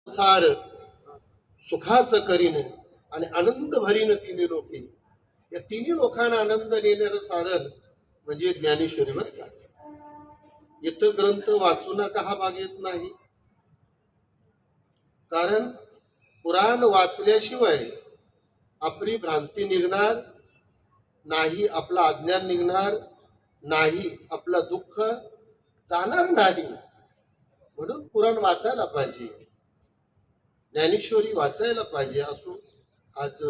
सार सुखाचं करीन आणि आनंद भरीन तिन्ही लोके. या तिन्ही लोकांना आनंद देणारं साधन म्हणजे ज्ञानेश्वरी. बरं का, इथं ग्रंथ वाचू नका हा भाग येत नाही. कारण पुराण वाचल्याशिवाय आपली भ्रांती निघणार नाही, आपलं अज्ञान निघणार नाही, आपलं दुःख जाणार नाही. म्हणून पुराण वाचायला पाहिजे, ज्ञानेश्वरी वाचायला पाहिजे. असो आज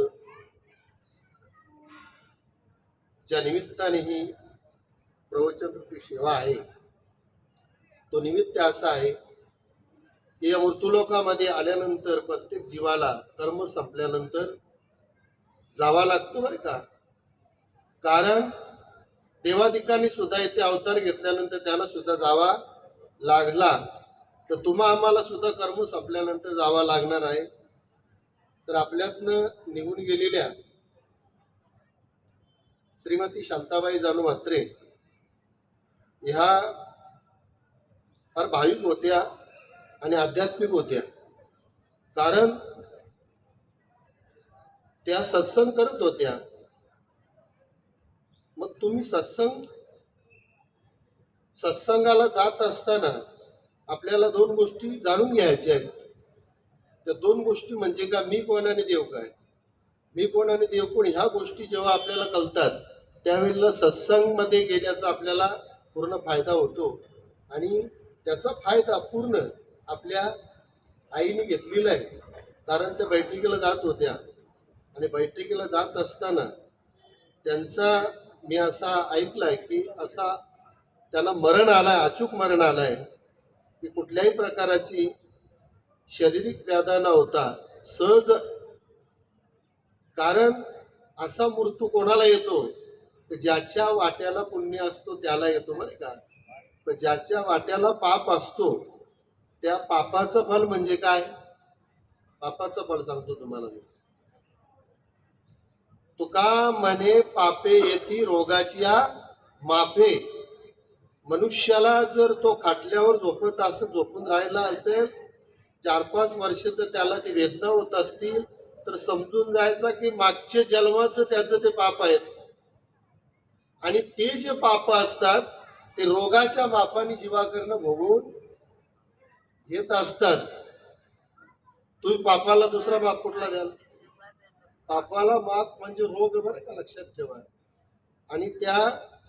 ज्या निमित्ताने ही प्रवचनरूपी सेवा आहे, तो निमित्त असा आहे की या मृत्यूलोकामध्ये आल्यानंतर प्रत्येक जीवाला कर्म संपल्यानंतर जावा लागतो. बरं का, कारण देवादिकांनी सुद्धा इथे अवतार घेतल्यानंतर त्यांना सुद्धा जावा लागला. तर तुम्हा आम्हाला सुद्धा कर्म संपल्यानंतर जावा लागणार आहे. तर आपल्यातनं निघून गेलेल्या श्रीमती शांताबाई जानू म्हात्रे ह्या फार भाविक होत्या आणि आध्यात्मिक होत्या. कारण त्या सत्संग करत होत्या. मग तुम्ही सत्संगाला जात असताना आपल्याला दोन गोष्टी जाणून घ्यायच्या आहेत. त्या दोन गोष्टी म्हणजे का, मी कोण आणि देव काय. मी कोण आणि देव कोण ह्या गोष्टी जेव्हा आपल्याला कळतात त्यावेळेला सत्संग मध्ये गेल्याचा आपल्याला पूर्ण फायदा होतो. आणि त्याचा फायदा पूर्ण आपल्या आईने घेतलेला आहे. कारण त्या बैठकीला जात होत्या आणि बैठकीला जात असताना त्यांचा मी असा ऐकलाय की असा त्यांना मरण आलाय, अचूक मरण आलाय की कुठल्याही प्रकाराची शारीरिक व्याधा नव्हता, सहज. कारण असा मृत्यू कोणाला येतो, ज्याच्या वाट्याला पुण्य असतो त्याला येतो. बरं का, पण ज्याच्या वाट्याला पाप असतो त्या पापाचं फल म्हणजे काय, पापाचं फल सांगतो तुम्हाला मी. तुका म्हणे पापे येती रोगाच्या माफे. मनुष्याला जर तो खाटल्यावर झोपून राहिला असेल 4-5 वर्ष तर त्याला ती वेदना होत असतील तर समजून जायचा की मागच्या जन्माचं त्याचं ते पाप आहेत. आणि ते जे पाप असतात ते रोगाच्या मापाने जीवाकरनं भोगून घेत असतात. तुम्ही पापाला दुसरा माप कुठला द्याल, पापाला माप म्हणजे रोग. बरं का, लक्षात ठेवा. आणि त्या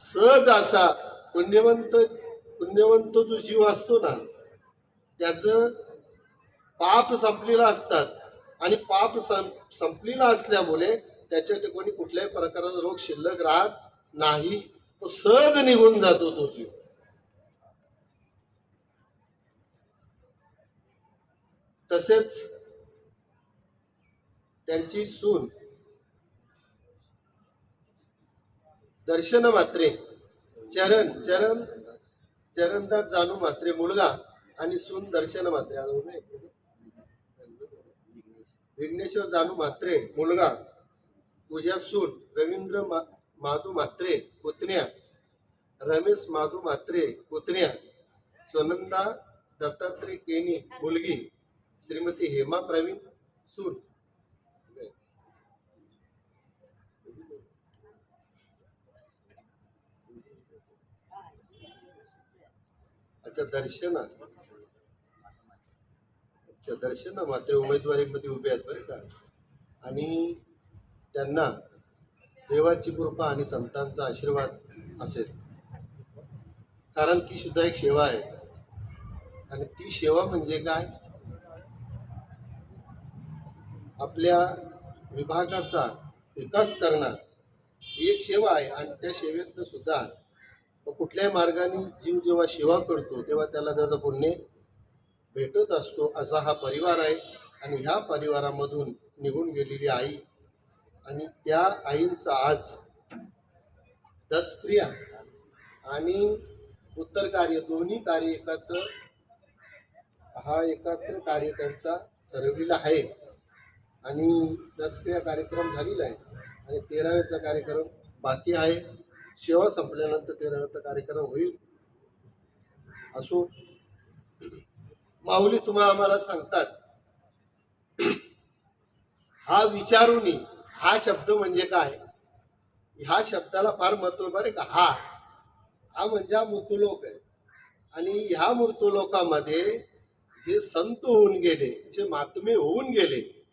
सहज असा पुण्यवंत जो जीव असतो ना त्याचं पाप संपलेलं असतात. आणि पाप संपलेला असल्यामुळे त्याच्या ठिकाणी कुठल्याही प्रकारचा रोग शिल्लक राहत नाही, तो सहज निघून जातो तो जीव. तसेच त्यांची सून दर्शन म्हात्रे, चरणदास जानू म्हात्रे मुलगा आणि सून दर्शन म्हात्रे, विघ्नेश्वर जानू म्हात्रे मुलगा, पूजा सून, रवींद्र माधू म्हात्रे पुतण्या, रमेश माधू म्हात्रे पुतण्या, स्वनंदा दत्तात्रय केनी मुलगी, श्रीमती हेमा प्रवीण सून. अच्छा, दर्शना मात्र उमेदवारीमध्ये उभे आहेत. बरं का, आणि त्यांना देवाची कृपा आणि संतांचा आशीर्वाद असेल. कारण ती सुद्धा एक सेवा आहे. आणि ती सेवा म्हणजे काय, आपल्या विभागाचा विकास करणं ही एक सेवा आहे. आणि त्या सेवेतनं सुद्धा कुठल्याही मार्गाने जीव जेव्हा सेवा करतो तेव्हा त्याला त्याचं पुण्य भेटत असतो. असा हा परिवार आहे. आणि ह्या परिवारामधून निघून गेलेली आई आणि त्या आईंचा आज दसक्रिया आणि उत्तर कार्य दोन्ही कार्य एकत्र कार्य त्यांचा ठरवलेला आहे. आणि दसक्रिया कार्यक्रम झालेला आहे आणि 13वेचा कार्यक्रम बाकी आहे. सेवा संपल्यानंतर 13वेचा कार्यक्रम होईल. असो, माऊली तुम्हाला आम्हाला सांगतात हा विचारूनी, हा शब्द म्हणजे काय, ह्या शब्दाला फार महत्व बरे का. हा हा म्हणजे हा मृत्यूलोक आहे. आणि ह्या मृत्यूलोकामध्ये जे संत होऊन गेले, जे महात्मे होऊन गेले,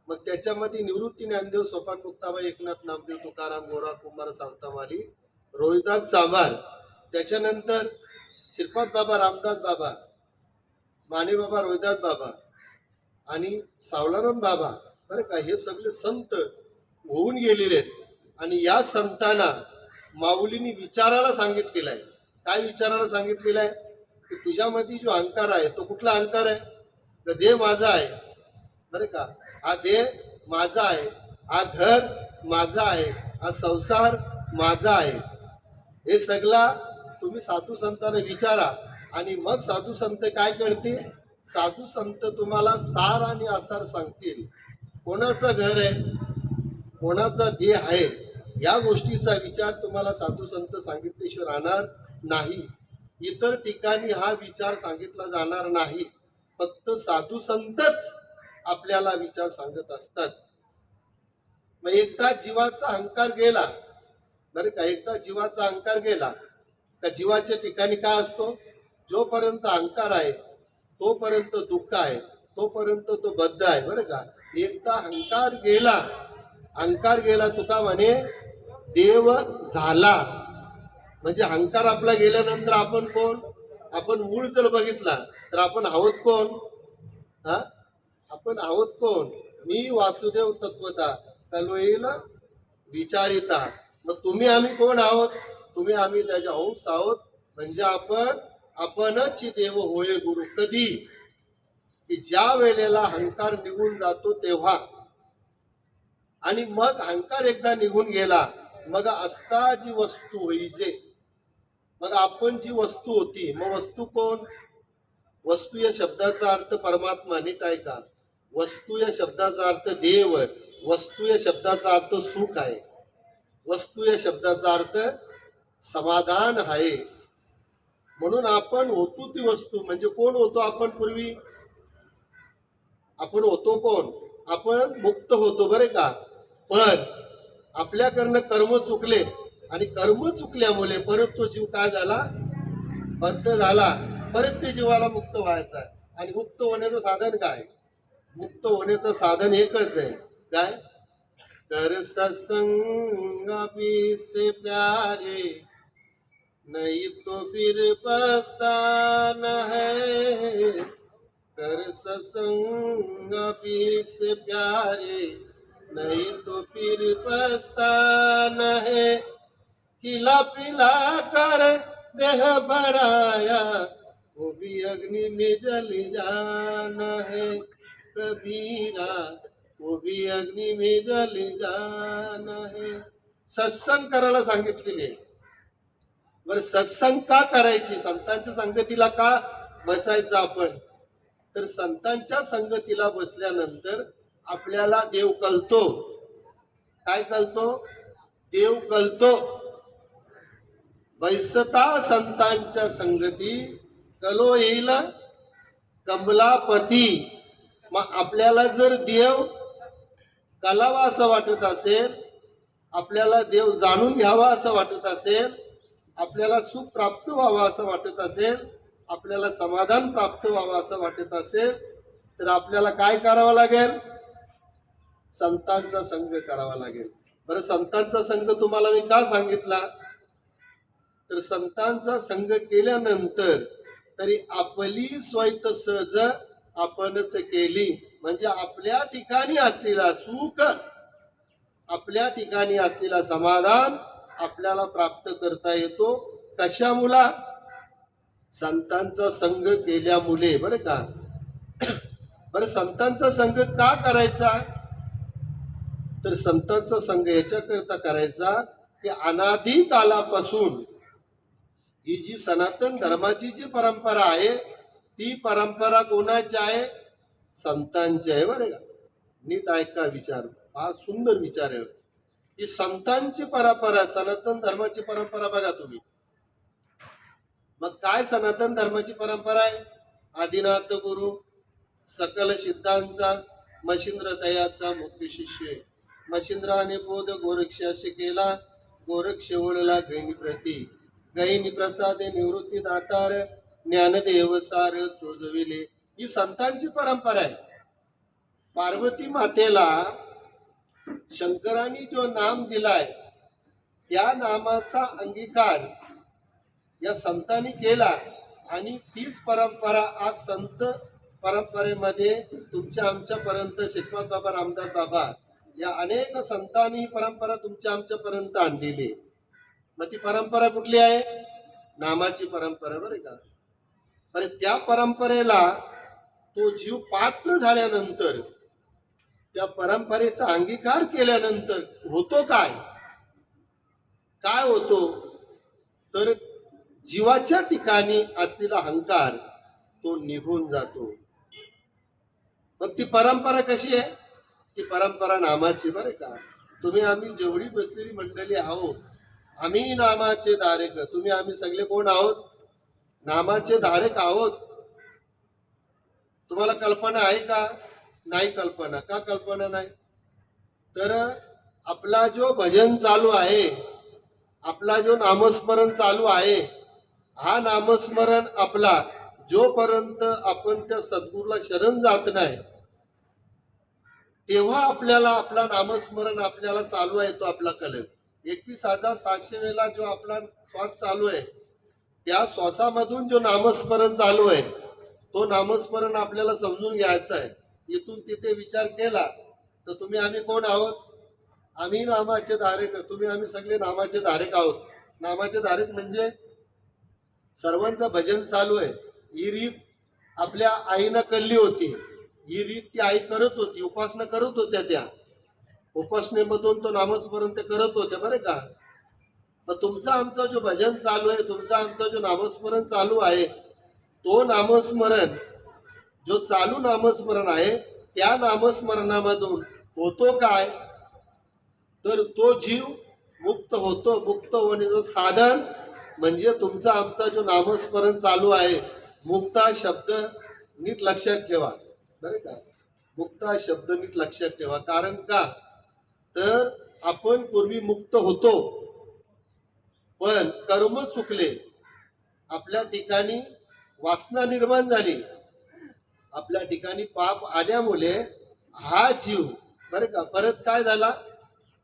मग त्याच्यामध्ये निवृत्ती ज्ञानदेव, सोपान मुक्ताबाई, एकनाथ नामदेव, तुकाराम, गोरा कुंभार, सावतामाली, रोहिदास चांभार, त्याच्यानंतर श्रीपाद बाबा, रामदास बाबा, माने बाबा, रोहिदास बाबा आणि सावळाराम बाबा, बरं का, हे सगळे संत होऊन गेलेले आहेत. आणि या संतांना माऊलींनी विचारायला सांगितलेलं आहे. काय विचारायला सांगितलेलं आहे, की तुझ्यामध्ये जो अहंकार आहे तो कुठला अहंकार आहे, तर देह माझा आहे, बरं का, हा देह माझा आहे, हा घर माझा आहे, हा संसार माझा आहे. हे सगळा तुम्ही साधू संतांना विचारा. आणि मग साधू संत काय करतील, साधू संत तुम्हाला सार आणि आसार सांगतील. कोणाचं घर आहे, कोणाचा देह आहे, या गोष्टीचा विचार तुम्हाला साधू संत सांगितल्याशिवाय राहणार नाही. इतर ठिकाणी हा विचार सांगितला जाणार नाही. फक्त साधू संतच आपल्याला विचार सांगत असतात. मग एकदा जीवाचा अहंकार गेला, बरं का, एकदा जीवाचा अहंकार गेला का जीवाच्या ठिकाणी काय असतो, जोपर्यंत अहंकार आहे तोपर्यंत दुःख आहे, तोपर्यंत तो बद्ध आहे. बरं का, एकदा अहंकार गेला तुका म्हणे देव झाला. म्हणजे अहंकार आपला गेल्यानंतर आपण कोण, आपण मूळ जर बघितला तर आपण आहोत कोण, हा, आपण आहोत कोण, मी वासुदेव तत्वता कल्वयील विचारिता. मग तुम्ही आम्ही कोण आहोत, तुम्ही आम्ही त्याच्या अंश आहोत. म्हणजे आपणच देव होय गुरु. कधी, की ज्या वेळेला अहंकार निघून जातो तेव्हा. आणि मग अहंकार एकदा निघून गेला, मग असता जी वस्तू होईजे, मग आपण जी वस्तू होती, मग वस्तू कोण, वस्तू या शब्दाचा अर्थ परमात्मा, नीट ऐका. वस्तू या शब्दाचा अर्थ देव, वस्तू या शब्दाचा अर्थ सुख आहे, वस्तू या शब्दाचा अर्थ समाधान आहे. म्हणून आपण होतो ती वस्तू. म्हणजे कोण होतो आपण पूर्वी, आपण होतो कोण, आपण मुक्त होतो, बरे का. पण आपल्याकडनं कर्म चुकले, आणि कर्म चुकल्यामुळे परत तो जीव काय झाला, बद्ध झाला. परत ते जीवाला मुक्त व्हायचा आहे. आणि मुक्त होण्याचं साधन काय, मुक्त होण्याचं साधन एकच आहे, काय, कर सत्संग से प्यारे नहीं तो फिर पछताना है, कर सत्संग से प्यारे नहीं तो फिर पछताना है, खिला पिला कर देह बढ़ाया वो भी अग्नि में जल जाना है, कबीरा वो भी अग्नि में जल जाना है. सत्संग करायला सांगितलेले. बरं, सत्संग का करायची, संतांच्या संगतीला का बसायचं आपण, तर संतांच्या संगतीला बसल्यानंतर आपल्याला देव कळतो. काय कळतो, देव कळतो. बैसता संतांच्या संगती कलो येईल कमलापती. मग आपल्याला जर देव कलावा असं वाटत असेल, आपल्याला देव जाणून घ्यावा असं वाटत असेल, आपल्याला सुख प्राप्त व्हावं असं वाटत असेल, आपल्याला समाधान प्राप्त व्हावं असं वाटत असेल, तर आपल्याला काय करावं लागेल, संतांचा संग करावा लागेल. बरं, संतांचा संग तुम्हाला मी का सांगितला, तर संतांचा संग केल्यानंतर तरी आपली स्वैत सहज आपणच केली. म्हणजे आपल्या ठिकाणी असलेला सुख, आपल्या ठिकाणी असलेला समाधान आपल्याला प्राप्त करता येतो. कशामुळे, संतांचा संग केल्यामुळे. बरं का. बरं, संतांचा संग का करायचा, तर संतांचा संग याच्याकरता करायचा की अनादी कालापासून ही जी सनातन धर्माची जी परंपरा आहे, ती परंपरा कोणाची आहे, संतांची आहे. बरं का, नीट ऐका विचार, हा सुंदर विचार आहे. ही संतांची परंपरा, सनातन धर्माची परंपरा बघा तुम्ही. मग काय सनातन धर्माची परंपरा आहे, आदिनाथ गुरु, सकल सिद्धांचा, मशिंद्र तयाचा मुख्य शिष्य. मशिंद्राने बोध गोरक्षाशी केला, गोरक्ष वळला गैनी प्रती. गैनी प्रसादे निवृत्ती दातार, ज्ञानदेव सार चोजविले. ही संतांची परंपरा आहे. पार्वती मातेला शंकरांनी जो नाम दिलाय त्या नामाचा अंगीकार या संतांनी केला आणि तीच परंपरा आज संत परंपरेमध्ये तुमच्या आमच्यापर्यंत श्रीपाद बाबा, रामदास बाबा या अनेक संतांनी ही परंपरा तुमच्या आमच्यापर्यंत आणलेली. मग ती परंपरा कुठली आहे? नामाची परंपरा, बरं का. अरे त्या परंपरेला तो जीव पात्र झाल्यानंतर, त्या परंपरेचा अंगीकार केल्यानंतर होतो काय? काय होतो तर जीवाच्या ठिकाणी असलेला अहंकार तो निघून जातो. मग ती परंपरा कशी आहे? ती परंपरा नामाची, बरं का. तुम्ही आम्ही जेवढी बसलेली मंडळी आहोत, आम्ही नामाचे धारक. तुम्ही आम्ही सगळे कोण आहोत? नामाचे धारक आहोत. तुम्हाला कल्पना आहे का? नाही कल्पना. का कल्पना नाही? तर आपला जो भजन चालू आहे, आपला जो नामस्मरण चालू आहे, हा नामस्मरण आपला जोपर्यंत आपण त्या सद्गुरूला शरण जात नाही तेव्हा आपल्याला आपला नामस्मरण आपल्याला चालू आहे तो आपला कळेल. 21,700 वेळा जो आपला श्वास चालू आहे त्या श्वासामधून जो नामस्मरण चालू आहे तो नामस्मरण आपल्याला समजून घ्यायचं आहे. इथून तिथे विचार केला तर तुम्ही आम्ही कोण आहोत? आम्ही नामाचे धारक. तुम्ही आम्ही सगळे नामाचे धारक आहोत. नामाचे धारक म्हणजे सर्वांचं भजन चालू आहे. ही रीत आपल्या आईनं कळली होती. ही रीत ती आई करत होती, उपासना करत होत्या. त्या उपासनेमधून तो नामस्मरण ते करत होते, बरं का. मग तुमचं आमचं जो भजन चालू आहे, तुमचं आमचं जो नामस्मरण चालू आहे, तो नामस्मरण जो चालू नामस्मरण आहे त्या नामस्मरणामधून होतो काय? तर तो जीव मुक्त होतो. मुक्त होण्याचं साधन म्हणजे तुमचा आमचा जो नामस्मरण चालू आहे. मुक्ता शब्द नीट लक्षात ठेवा, बरं का. मुक्ता शब्द नीट लक्षात ठेवा. कारण का तर आपण पूर्वी मुक्त होतो पण कर्म चुकले, आपल्या ठिकाणी वासना निर्माण झाली, आपल्या ठिकाणी पाप आल्यामुळे हा जीव, बरं का, परत काय झाला?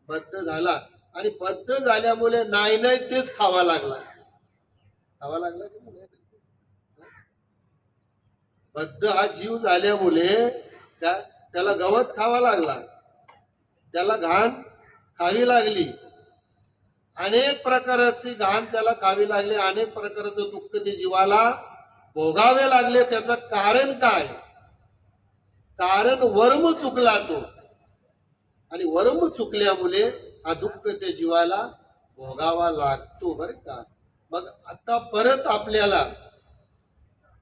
बद्ध झाला. आणि बद्ध झाल्यामुळे नाही नाही तेच खावा लागला. खावा लागला की नाही? बद्ध हा जीव झाल्यामुळे त्याला गवत खावा लागला, त्याला घाण खावी लागली, अनेक प्रकारची घाण त्याला खावी लागली, अनेक प्रकारचं दुःख ते जीवाला भोगावे लागले. त्याचं कारण काय? कारण वर्म चुकला तो, आणि वर्म चुकल्यामुळे हा दुःख त्या जीवाला भोगावा लागतो, बरं का. मग आता परत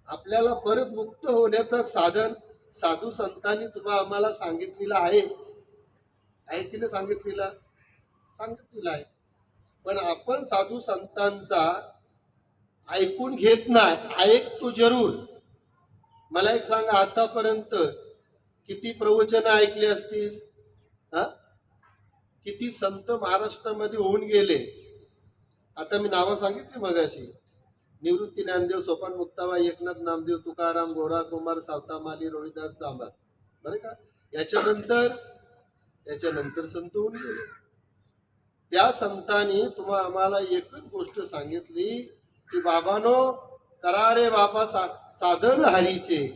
आपल्याला परत मुक्त होण्याचं साधन साधू संतांनी तुम्हाला आम्हाला सांगितलेलं आहे की नाही? सांगितलेलं आहे. पण आपण साधू संतांचा ऐकून घेत नाही. ऐकतो जरूर. मला एक सांगा, आतापर्यंत किती प्रवचन ऐकले असतील? किती संत महाराष्ट्रामध्ये होऊन गेले? आता मी नावं सांगितली मगाशी. निवृत्ती ज्ञानदेव, सोपान मुक्ताबाई, एकनाथ नामदेव, तुकाराम, गोरा कुमार, सावतामाली, रोहिदास सांबार, बरं का. याच्यानंतर संत होऊन गेले. त्या संतांनी तुम्हाला आम्हाला एकच गोष्ट सांगितली की बाबानो, करा रे बाबा साधन हरीचे,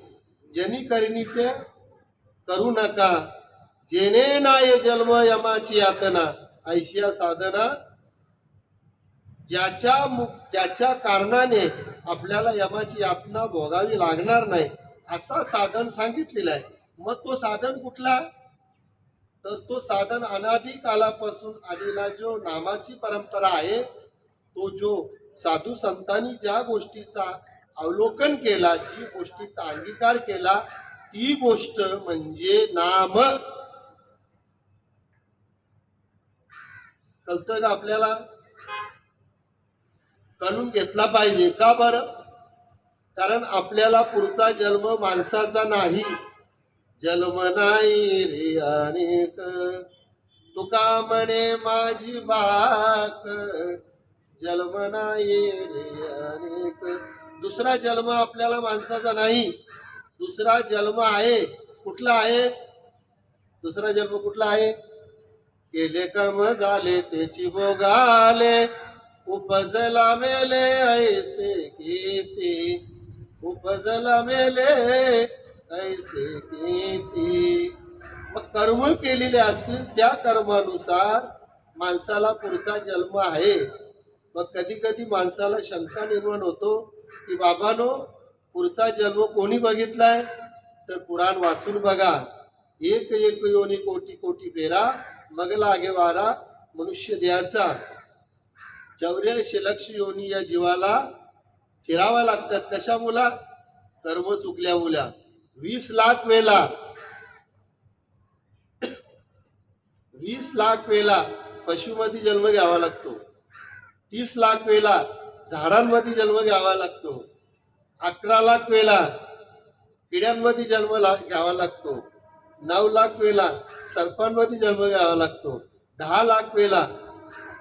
जनी करणीचे करू नका, जेने नाय जन्म यमाची यातना, ऐशिया साधना ज्याच्या कारणाने आपल्याला यमाची यातना भोगावी लागणार नाही असा साधन सांगितलेला आहे. मग तो साधन कुठला? तर तो साधन अनादी कालापासून आलेला जो नामाची परंपरा आहे, तो जो साधू संतांनी ज्या गोष्टीचा अवलोकन केला, जी गोष्टीचा अंगीकार केला, ती गोष्ट म्हणजे नाम. कळतोय का आपल्याला? कळून घेतला पाहिजे. का बरं? कारण आपल्याला पुढचा जन्म माणसाचा नाही, जन्म नाही रे अनेक, तुका म्हणे माझी बाक, जन्म नाही रे अनेक. दुसरा जन्म आपल्याला माणसाचा नाही, दुसरा जन्म आहे. कुठला आहे दुसरा जन्म? कुठला आहे? केले कर्म झाले त्याची भोगाले, उपजला मेले ऐसे किती, उपजला मेले ऐसे किती. मग कर्म केलेले असतील त्या कर्मानुसार माणसाला पुढचा जन्म आहे. मग कधी कधी माणसाला शंका निर्माण होतो की बाबानो, पुढचा जन्म कोणी बघितलाय? तर पुराण वाचून बघा. एक एक योनी कोटी कोटी फेरा, मग लागे वारा मनुष्य द्याचा. 84 लक्ष योनी या जीवाला फिरावा लागतात. कशा मुला? कर्म चुकल्या मुला. 20 लाख वेळा 20 लाख वेळा पशुमध्ये जन्म घ्यावा लागतो. 30 लाख वेळा झाडांमध्ये जन्म घ्यावा लागतो. 11 लाख वेळा किड्यांमध्ये जन्म घ्यावा लागतो. 9 लाख वेळा सर्पांमध्ये जन्म घ्यावा लागतो. 10 लाख वेळा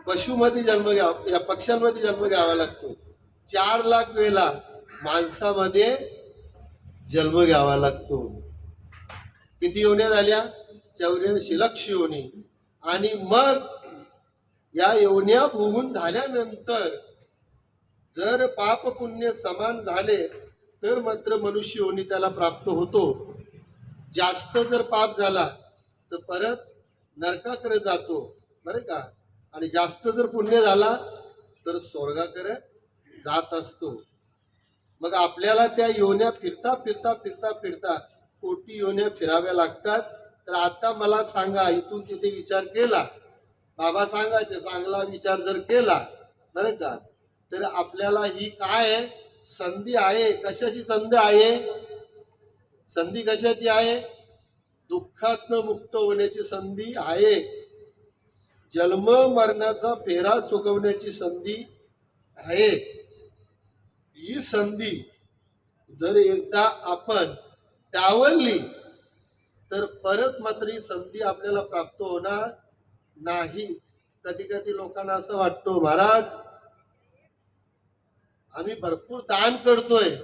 पशुमध्ये जन्म घ्यावा, या पक्ष्यांमध्ये जन्म घ्यावा लागतो. 4 लाख वेळा माणसामध्ये जन्म घ्यावा लागतो. किती योन्या झाल्या? 84 लक्ष योनी. आणि मग या योन्या भोगून झाल्यानंतर जर पाप पुण्य समान झाले तर मात्र मनुष्य योनी त्याला प्राप्त होतो. जास्त जर पाप झाला तर परत नरकाकडे जातो, बरं का. आणि जास्त जर पुण्य झाला तर स्वर्गाकडे जात असतो. मग आपल्याला त्या योन्या फिरता फिरता फिरता फिरता कोटी योन्या फिराव्या लागतात. तर आता मला सांगा, इथून तिथे विचार केला, बाबा सांगायचे, चांगला विचार जर केला, बरं का, तर आपल्याला ही काय संधी आहे? कशाची संधी आहे? संधी कशाची आहे? दुःखातनं मुक्त होण्याची संधी आहे. जन्म मरणाचा फेरा चुकवण्याची संधी आहे. ही संधी जर एकदा आपण टाळली तर परत मात्र ही संधी आपल्याला प्राप्त होणार नाही. कधी कधी लोकांना असं वाटतं, महाराज आम्ही भरपूर दान करतोय,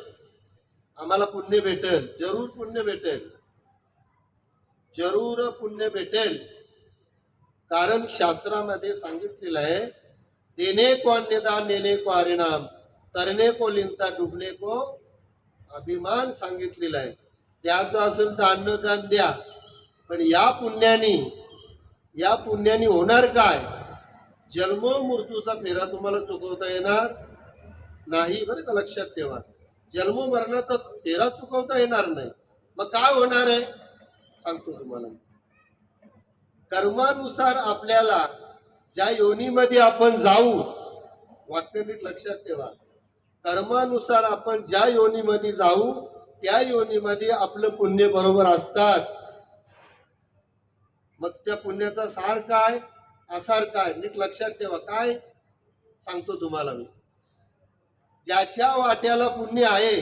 आम्हाला पुण्य भेटेल. जरूर पुण्य भेटेल, जरूर पुण्य भेटेल. कारण शास्त्रामध्ये सांगितलेलं आहे, देणे को अन्नदान नेणे को हरिनाम, तरणे को लिंता डुबणे को अभिमान सांगितलेला आहे. द्यायचं असेल तर अन्नदान द्या. पण या पुण्याने होणार काय? जन्म मृत्यूचा फेरा तुम्हाला चुकवता येणार नाही, बरं का, लक्षात ठेवा. जन्म मरणाचा फेरा चुकवता येणार नाही. मग काय होणार आहे सांगतो तुम्हाला. कर्मानुसार आपल्याला ज्या योनीमध्ये आपण जाऊ, वाक्य नीट लक्षात ठेवा, कर्मानुसार आपण ज्या योनीमध्ये जाऊ त्या योनीमध्ये आपलं पुण्य बरोबर असतात. मग त्या पुण्याचा सार काय, आसार काय, नीट लक्षात ठेवा. काय सांगतो तुम्हाला मी. ज्याच्या वाट्याला पुण्य आहे,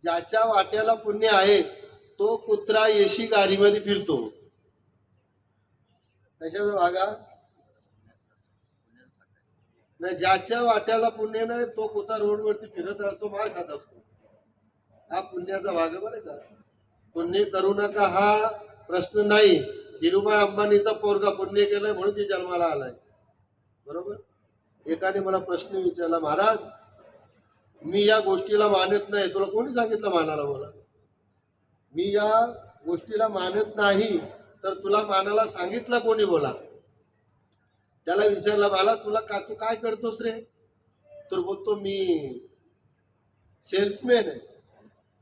ज्याच्या वाट्याला पुण्य आहे तो कुत्रा येशी गाडीमध्ये फिरतो. त्याच्यावर भागा नाही. ज्याच्या वाट्याला पुण्य नाही तो कुत्रा रोडवरती फिरत असतो, मार खात असतो. हा पुण्याचा भाग, बरं का. पुण्य करू नका हा प्रश्न नाही. धीरूभाई अंबानीचा पोरगा पुण्य केलंय म्हणून ती जन्माला आलाय, बरोबर. एकाने मला प्रश्न विचारला, महाराज मी या गोष्टीला मानत नाही. तुला कोणी सांगितलं मानायला? बोला, मी या गोष्टीला मानत नाही तर तुला मानायला सांगितलं कोणी? बोला. त्याला विचारला, मला तुला तू काय करतोस रे? तर बोलतो मी सेल्समॅन आहे.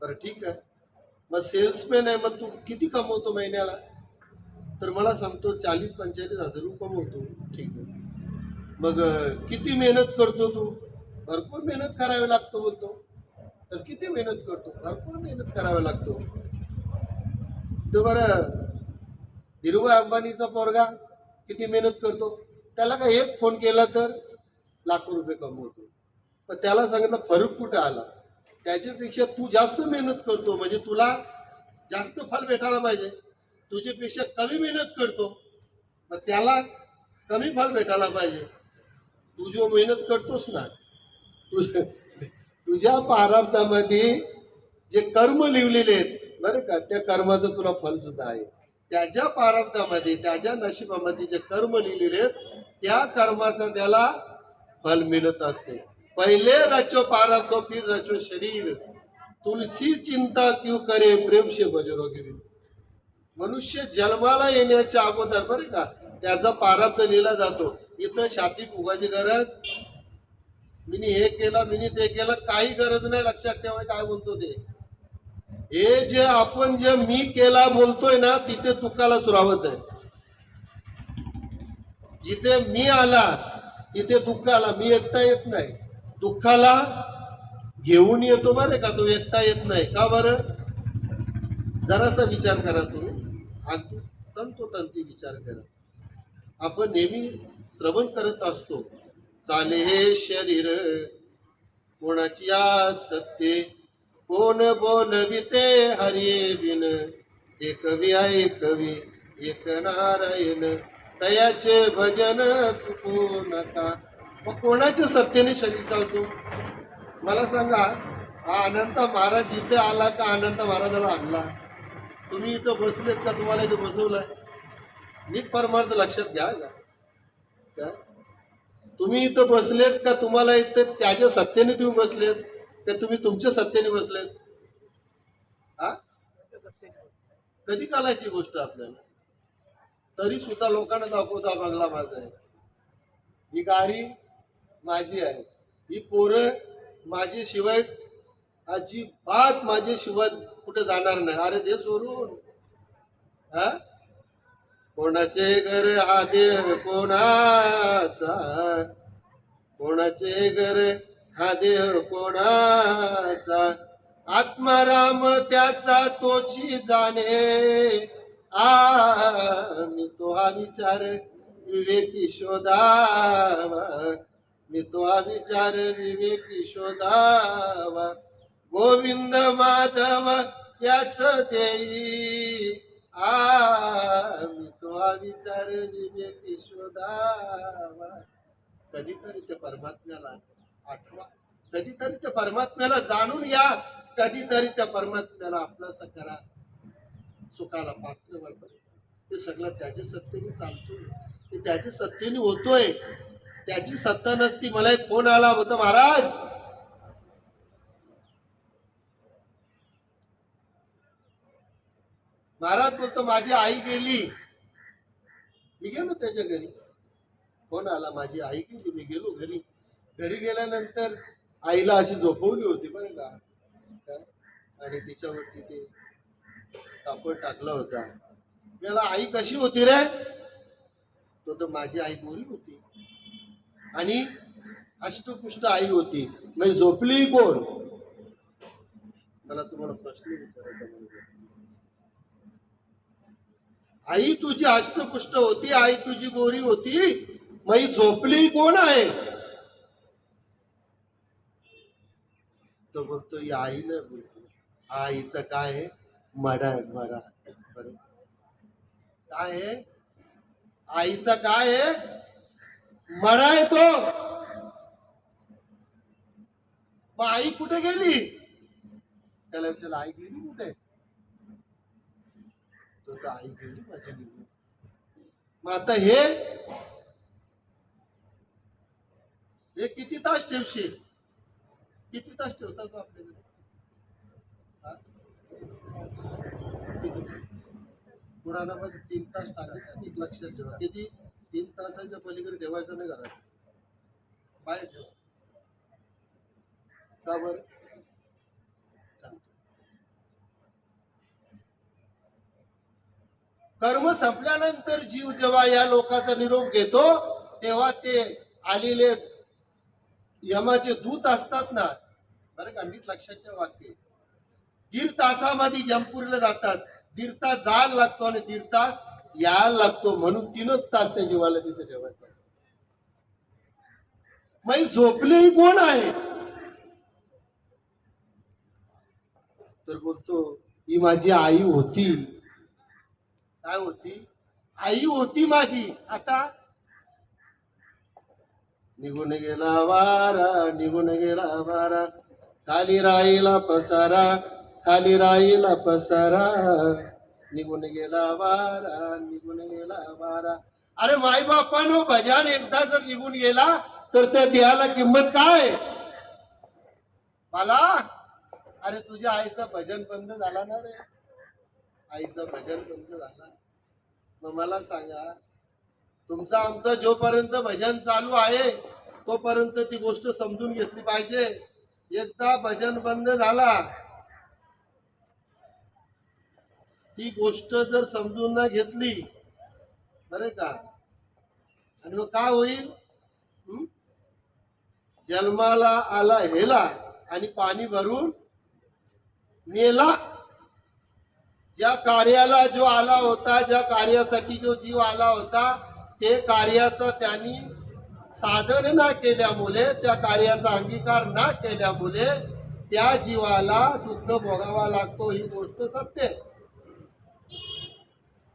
बरं ठीक आहे, मग सेल्समॅन आहे, मग तू किती कमवतो महिन्याला? तर मला सांगतो 40-45 हजार रुपये कमवतो. ठीक आहे, मग किती मेहनत करतो तू? भरपूर मेहनत करावी लागतो बोलतो. तर किती मेहनत करतो? भरपूर मेहनत करावी लागतो. तर बरं धीरूभाई अंबानीचा पोरगा किती मेहनत करतो? त्याला काय एक फोन केला तर लाखो रुपये कमवतो. पण त्याला सांगितलं फरक कुठे आला? त्याच्यापेक्षा तू जास्त मेहनत करतो, म्हणजे तुला जास्त फल भेटायला पाहिजे. तुझ्यापेक्षा कमी मेहनत करतो मग त्याला कमी फल भेटायला पाहिजे. तू जो मेहनत करतोस ना, तुझ्या प्रारब्धामध्ये जे कर्म लिहिलेले आहेत बरं का, त्या कर्माचं तुला फल सुद्धा आहे. त्याच्या प्रारब्धामध्ये त्याच्या नशिबामध्ये जे कर्म लिहिलेले आहेत त्या कर्माचं त्याला फल मिळत असते. पहिले रचो प्रारब्ध फिर रचो शरीर, तुलसी चिंता क्यों करे प्रेम से भजरोगी. मनुष्य जन्माला येण्याच्या अगोदर बरं का त्याचा प्रारब्ध लिहिला जातो. इथं छाती फुगायची गरज, मिनी हे केलं मिनी ते केलं, काही गरज नाही. लक्षात ठेवा काय बोलतो ते. हे जे आपण जे मी केला बोलतोय ना, तिथे दुःखाला सुरावत आहे. जिथे मी आला तिथे दुःख आला. मी एकटा येत नाही, दुःखाला घेऊन येतो बरं का, तो एकटा येत नाही. का बरं? जरासा विचार करा तुम्ही, अगदी तंतोतंती विचार करा. आपण नेहमी श्रवण करत असतो, चाले हे शरीर कोणाची सत्य, कोण बोलविते हरी बिन, एक कवी आहे कवी एक नारायण, तयाचे भजन चुकू नका. मग कोणाच्या सत्तेने शरीर चालतो मला सांगा? हा अनंत महाराज इथे आला का अनंत महाराजाला आणला? तुम्ही इथं बसलेत का तुम्हाला इथं बसवलंय? नीट परमार्थ लक्षात घ्या का. तुम्ही इथं बसलेत का तुम्हाला इथं त्याच्या सत्तेने तुम्ही बसलेत का तुम्ही तुमच्या सत्तेने बसलेत? हा, कधी कालायची गोष्ट आपल्याला. तरी सुद्धा लोकांना दाखवता बंगला माझा आहे, ही गाडी माझी आहे, ही पोरं माझी शिवाय अजिबात माझे शिवाय कुठे जाणार नाही. अरे दे सोडून. हा, कोणाचे घर हा देव कोणाचा, कोणाचे घर हा देव कोणाचा, आत्माराम त्याचा तोची जाणे. मी तो हा विचार विवेकी शोधावा, मी तो हा विचार विवेकी शोधावा, गोविंद माधव याच देई. मी तो हा विचार विवेकी शोधावा. कधीतरी ते परमात्म्याला आठवा, कधीतरी त्या परमात्म्याला जाणून या, कधीतरी त्या परमात्म्याला आपलासा करा. सुखाला पात्र वाटत. ते सगळं त्याच्या सत्तेने चालतोय, ते त्याच्या सत्तेने होतोय. त्याची सत्ता नसती. मला एक फोन आला होता, महाराज महाराज बोलतो माझी आई गेली. मी गेलो त्याच्या घरी, फोन आला माझी आई गेली. मी गेलो घरी. घरी गेल्यानंतर आईला अशी झोपवली होती बरं का, आणि तिच्यावरती ते कापड टाकला होता. मला आई कशी होती रे? तो माझी आई गोरी होती आणि अष्टपुष्ट आई होती. म्हणजे झोपली कोण? मला तुम्हाला प्रश्न विचारायचा म्हणजे, आई तुझी अष्टपुष्ट होती, आई तुझी गोरी होती, मग झोपली कोण आहे? तो बोलतो ही आई नाही बोलतो. आईचं काय आहे? मडा आहे, मडा. बरं काय आहे? आईचा काय आहे? मडा आहे तो. मग आई कुठे गेली? त्याला विचारलं आई गेली कुठे? तो आई गेली माझ्या निघून. मग आता हे किती तास ठेवशील? किती तास ठेवतात तो आपल्याकडे? पुराणामध्ये 3 तास टाकायचा. एक लक्षात ठेवा, किती? 3 तासाच्या पलीकडे ठेवायचं नाही घरात, बाहेर ठेवा. का बरं? कर्म संपल्यानंतर जीव जेव्हा या लोकांचा निरोप घेतो तेव्हा ते आलेले यमाचे दूत असतात ना, बरं का, नीट लक्षात ठेवा. वाक्य 1.5 तासामध्ये जमपूरला जातात. 1.5 तास जायला लागतो आणि 1.5 तास यायला लागतो, म्हणून 3च तास त्या जीवाला तिथे ठेवायचं. मग झोपलेही कोण आहे? तर बोलतो ही माझी आई होती. काय होती? आई होती माझी. आता निघून गेला वारा, निघून गेला वारा, खाली राहिला पसारा, खाली राहिला पसारा, निघून गेला वारा, निघून गेला वारा. अरे माई बापानो, भजन एकदा जर निघून गेला तर त्या देहाला किंमत काय मला? अरे तुझ्या आईचं भजन बंद झाला ना रे, आईचं भजन बंद झाला. मग मला सांगा, तुमचं आमचं जोपर्यंत भजन चालू आहे तोपर्यंत ती गोष्ट समजून घेतली पाहिजे. एकदा भजन बंद झाला, ती गोष्ट जर समजून न घेतली बरे का, आणि मग काय होईल? जन्माला आला हेला आणि पाणी भरून मेला. ज्या कार्याला जो आला होता, ज्या कार्यासाठी जो जीव आला होता, ते कार्याचा त्यांनी साधन ना केल्यामुळे, त्या कार्याचा अंगीकार ना केल्यामुळे त्या जीवाला दुःख भोगावा लागतो. ही गोष्ट सत्य.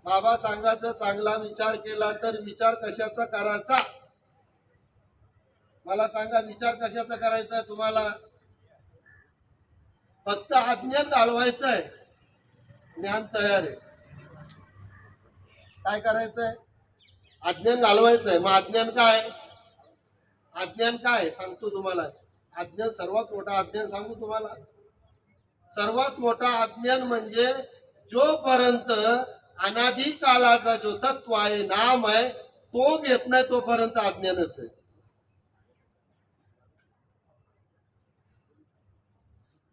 बाबा सांगायचा, चांगला विचार केला तर विचार कशाचा करायचा? मला सांगा, विचार कशाचा करायचा तुम्हाला? फक्त अज्ञान घालवायचं आहे. ज्ञान तयार आहे. काय करायचंय? अज्ञान घालवायचंय. मग अज्ञान काय? अज्ञान काय सांगतो तुम्हाला. अज्ञान, सर्वात मोठा अज्ञान सांगू तुम्हाला. सर्वात मोठा अज्ञान म्हणजे जोपर्यंत अनादी कालाचा जो तत्व आहे, नाम आहे, तो घेत नाही तोपर्यंत अज्ञानच आहे.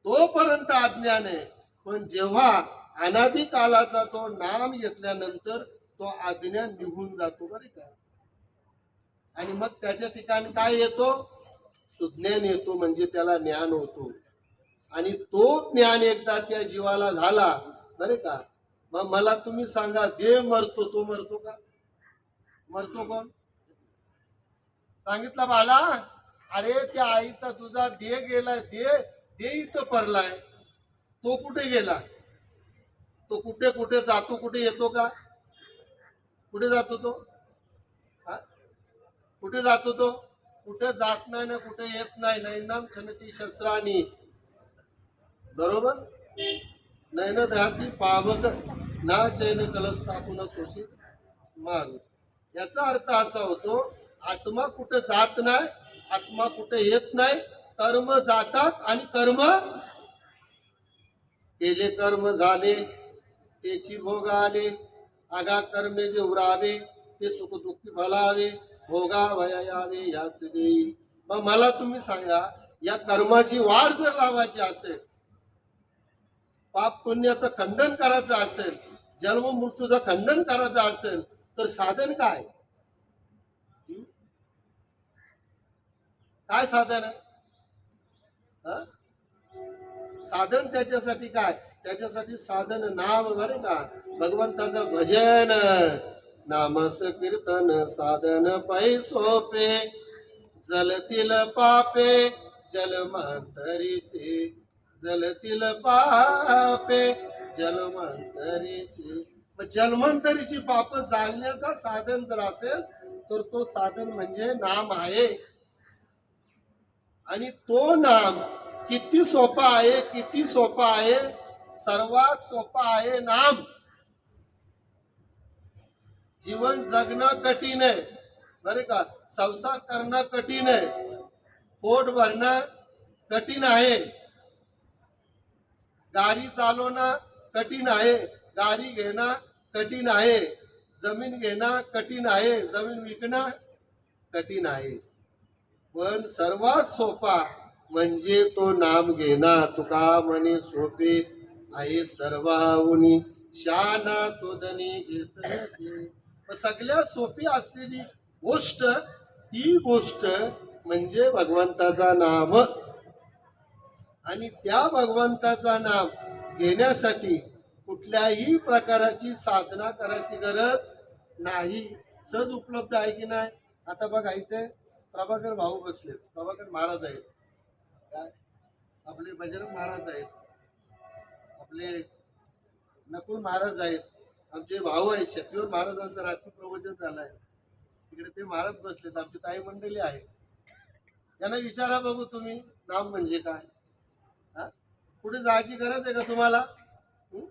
तोपर्यंत अज्ञान आहे. पण जेव्हा अनादी कालाचा तो नाम घेतल्यानंतर तो अज्ञान निघून जातो बरे का. आणि मग त्याच्या ठिकाणी काय येतो? सुज्ञान येतो. म्हणजे त्याला ज्ञान होतो. आणि तो ज्ञान एकदा त्या जीवाला झाला बरे का, मग मला तुम्ही सांगा, देह मरतो, तो मरतो का? मरतो कोण? सांगितलं बाला. अरे त्या आईचा तुझा देह गेलाय, देह देह इथं पडलाय, तो कुठे गेला? तो कुठे कुठे जातो, कुठे येतो का? कुठे जातो तो? कुठे जातो तो? कुठे जात नाही ना, कुठे येत नाही. नैनम छनती शस्त्रानी, बरोबर. नैन दहाती पावक ना चैन कलस्थापून शोषित मारू. याचा अर्थ असा होतो, आत्मा कुठे जात नाही, आत्मा कुठे येत नाही. कर्म जातात आणि कर्म केले, कर्म झाले त्याची भोग आले. आगा कर्मे जे उरावे ते सुख दुःखी फलावे, भोगा वया यावे याच देई. मग मला तुम्ही सांगा, या कर्माची वाढ जर लावायची असेल, पाप पुण्याचं खंडन करायचं असेल, जन्म मृत्यूचं खंडन करायचं असेल, तर साधन काय? काय साधन आहे? साधन त्याच्यासाठी काय? त्याच्यासाठी साधन नाम बरे का, भगवंताचं भजन, नामस कीर्तन साधन पै सोपे, जलतील पापे जलमांतरीचे, जलतील पापे जलमांतरीचे. जन्मांतरीची पाप जाळण्याचा साधन जर असेल तर तो साधन म्हणजे नाम आहे. आणि तो नाम किती सोपा आहे, किती सोपा आहे. सर्वात सोपा आहे नाम. जीवन जगणं कठीण आहे बरे का, संसार करणं कठीण आहे, पोट भरणं कठीण आहे, गाडी चालवणं कठीण आहे, गाडी घेणं कठीण आहे, जमीन घेणं कठीण आहे, जमीन विकणं कठीण आहे. पण सर्वात सोपा म्हणजे तो नाम घेणं. तुका म्हणे सोपे आहे सर्वाहुनी, शाना तो धनी घेतले. सगळ्यात सोपी असलेली गोष्ट, ही गोष्ट म्हणजे भगवंताचा नाम. आणि त्या भगवंताचा नाम घेण्यासाठी कुठल्याही प्रकाराची साधना करायची गरज नाही, सहज उपलब्ध आहे की नाही. आता बघा, इथे प्रभाकर भाऊ बसले, प्रभाकर महाराज आहेत, काय आपले बजरंग महाराज आहेत, आपले नकुल महाराज आहेत, आमचे भाऊ आहेत, शक्तीवर महाराजांचं रात्री प्रवचन झालंय, तिकडे ते महाराज बसलेत, आमची ताई मंडळी आहे. त्यांना विचारा बघू तुम्ही नाम म्हणजे काय. हा? कुठे जायची गरज आहे का तुम्हाला? हं?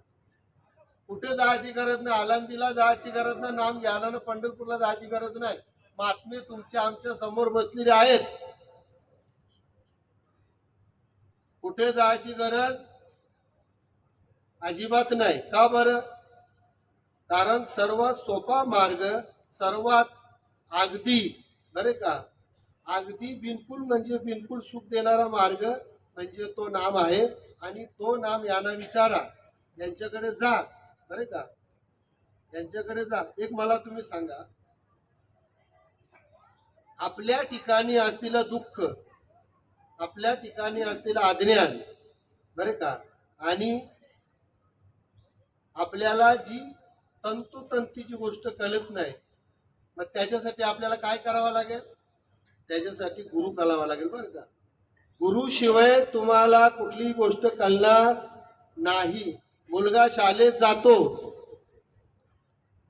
कुठे जायची गरज नाही, आळंदीला जायची गरज नाही, नाम घ्यायला ना पंढरपूरला जायची गरज नाही. महात्मे तुमचे आमच्या समोर बसलेले आहेत. कुठे जायची गरज अजिबात नाही. का बरं? कारण सर्वात सोपा मार्ग, सर्वात अगदी बरे का, अगदी बिलकुल म्हणजे बिलकुल सुख देणारा मार्ग म्हणजे तो नाम आहे. आणि तो नाम यांना विचारा, यांच्याकडे जा बरे का, यांच्याकडे जा. एक मला तुम्ही सांगा, आपल्या ठिकाणी असलेलं दुःख, आपल्या ठिकाणी असलेलं अज्ञान बरे का, आणि आपल्याला जी तंतोतंतीची गोष्ट कळत नाही, मग त्याच्यासाठी आपल्याला काय करावं लागेल? त्याच्यासाठी गुरु कळावा लागेल बरं का. गुरु शिवाय तुम्हाला कुठलीही गोष्ट कळणार नाही. मुलगा शाळेत जातो,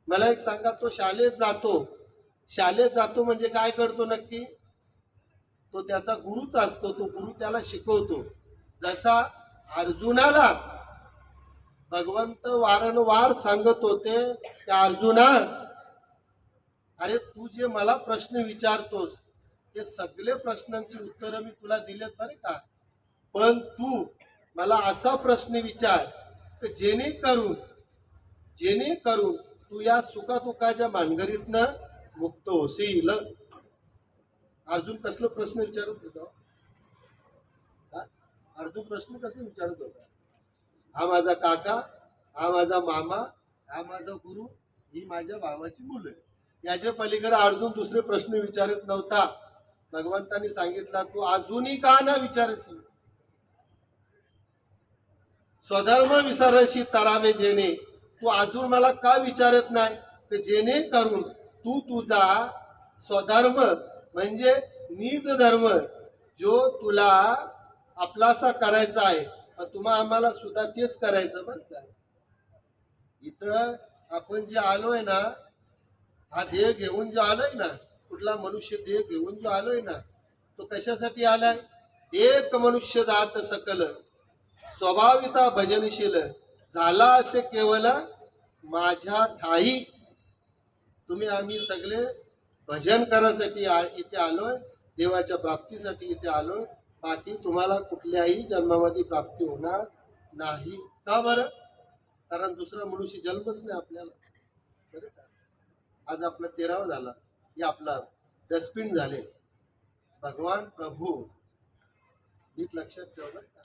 मला एक सांगा, तो शाळेत जातो, शाळेत जातो म्हणजे काय करतो नक्की? तो त्याचा गुरुच असतो, तो गुरु त्याला शिकवतो. जसा अर्जुनाला भगवंत वारंवार सांगत होते, त्या अर्जुना, अरे तू जे मला प्रश्न विचारतोस ते सगळे प्रश्नांची उत्तरं मी तुला दिलेत बरे का, पण तू मला असा प्रश्न विचार जेणेकरून तू या सुखादुःखाच्या भानगडीतनं मुक्त होशील. अर्जुन कसलं प्रश्न विचारत होता? अर्जुन प्रश्न कसं विचारत होता? हा माझा काका, हा माझा मामा, हा माझा गुरु, ही माझ्या भावाची मुलं. याच्या पलीकडे अर्जुन दुसरे प्रश्न विचारत नव्हता. भगवंतांनी सांगितला, तू अजूनही का ना विचारशील? स्वधर्म विसरशी तरावे जेणे, तू अजून मला का विचारत नाही? तर जेणेकरून तू तुझा स्वधर्म म्हणजे निज धर्म जो तुला आपलासा करायचा आहे, तुम्हा आम्हाला सुद्धा तेच करायचं बरं का. इथं आपण जे आलोय ना, हा देह घेऊन जो आलोय ना, कुठला मनुष्य देह घेऊन जो आलोय ना, तो कशासाठी आलाय? एक मनुष्य जात सकल स्वभाविता भजनशील झाला असे केवळ माझ्या ठाई. तुम्ही आम्ही सगळे भजन करण्यासाठी इथे आलोय, देवाच्या प्राप्तीसाठी इथे आलोय. बाकी तुम्हाला कुठल्याही जन्मामध्ये प्राप्ती होणार नाही. का बरं? कारण दुसरा मनुष्य जन्मच नाही आपल्याला बरं का. आज आपला 13वा झाला, हे आपला डस्टबिन झाले. भगवान प्रभू नीट लक्षात ठेवा बरं का.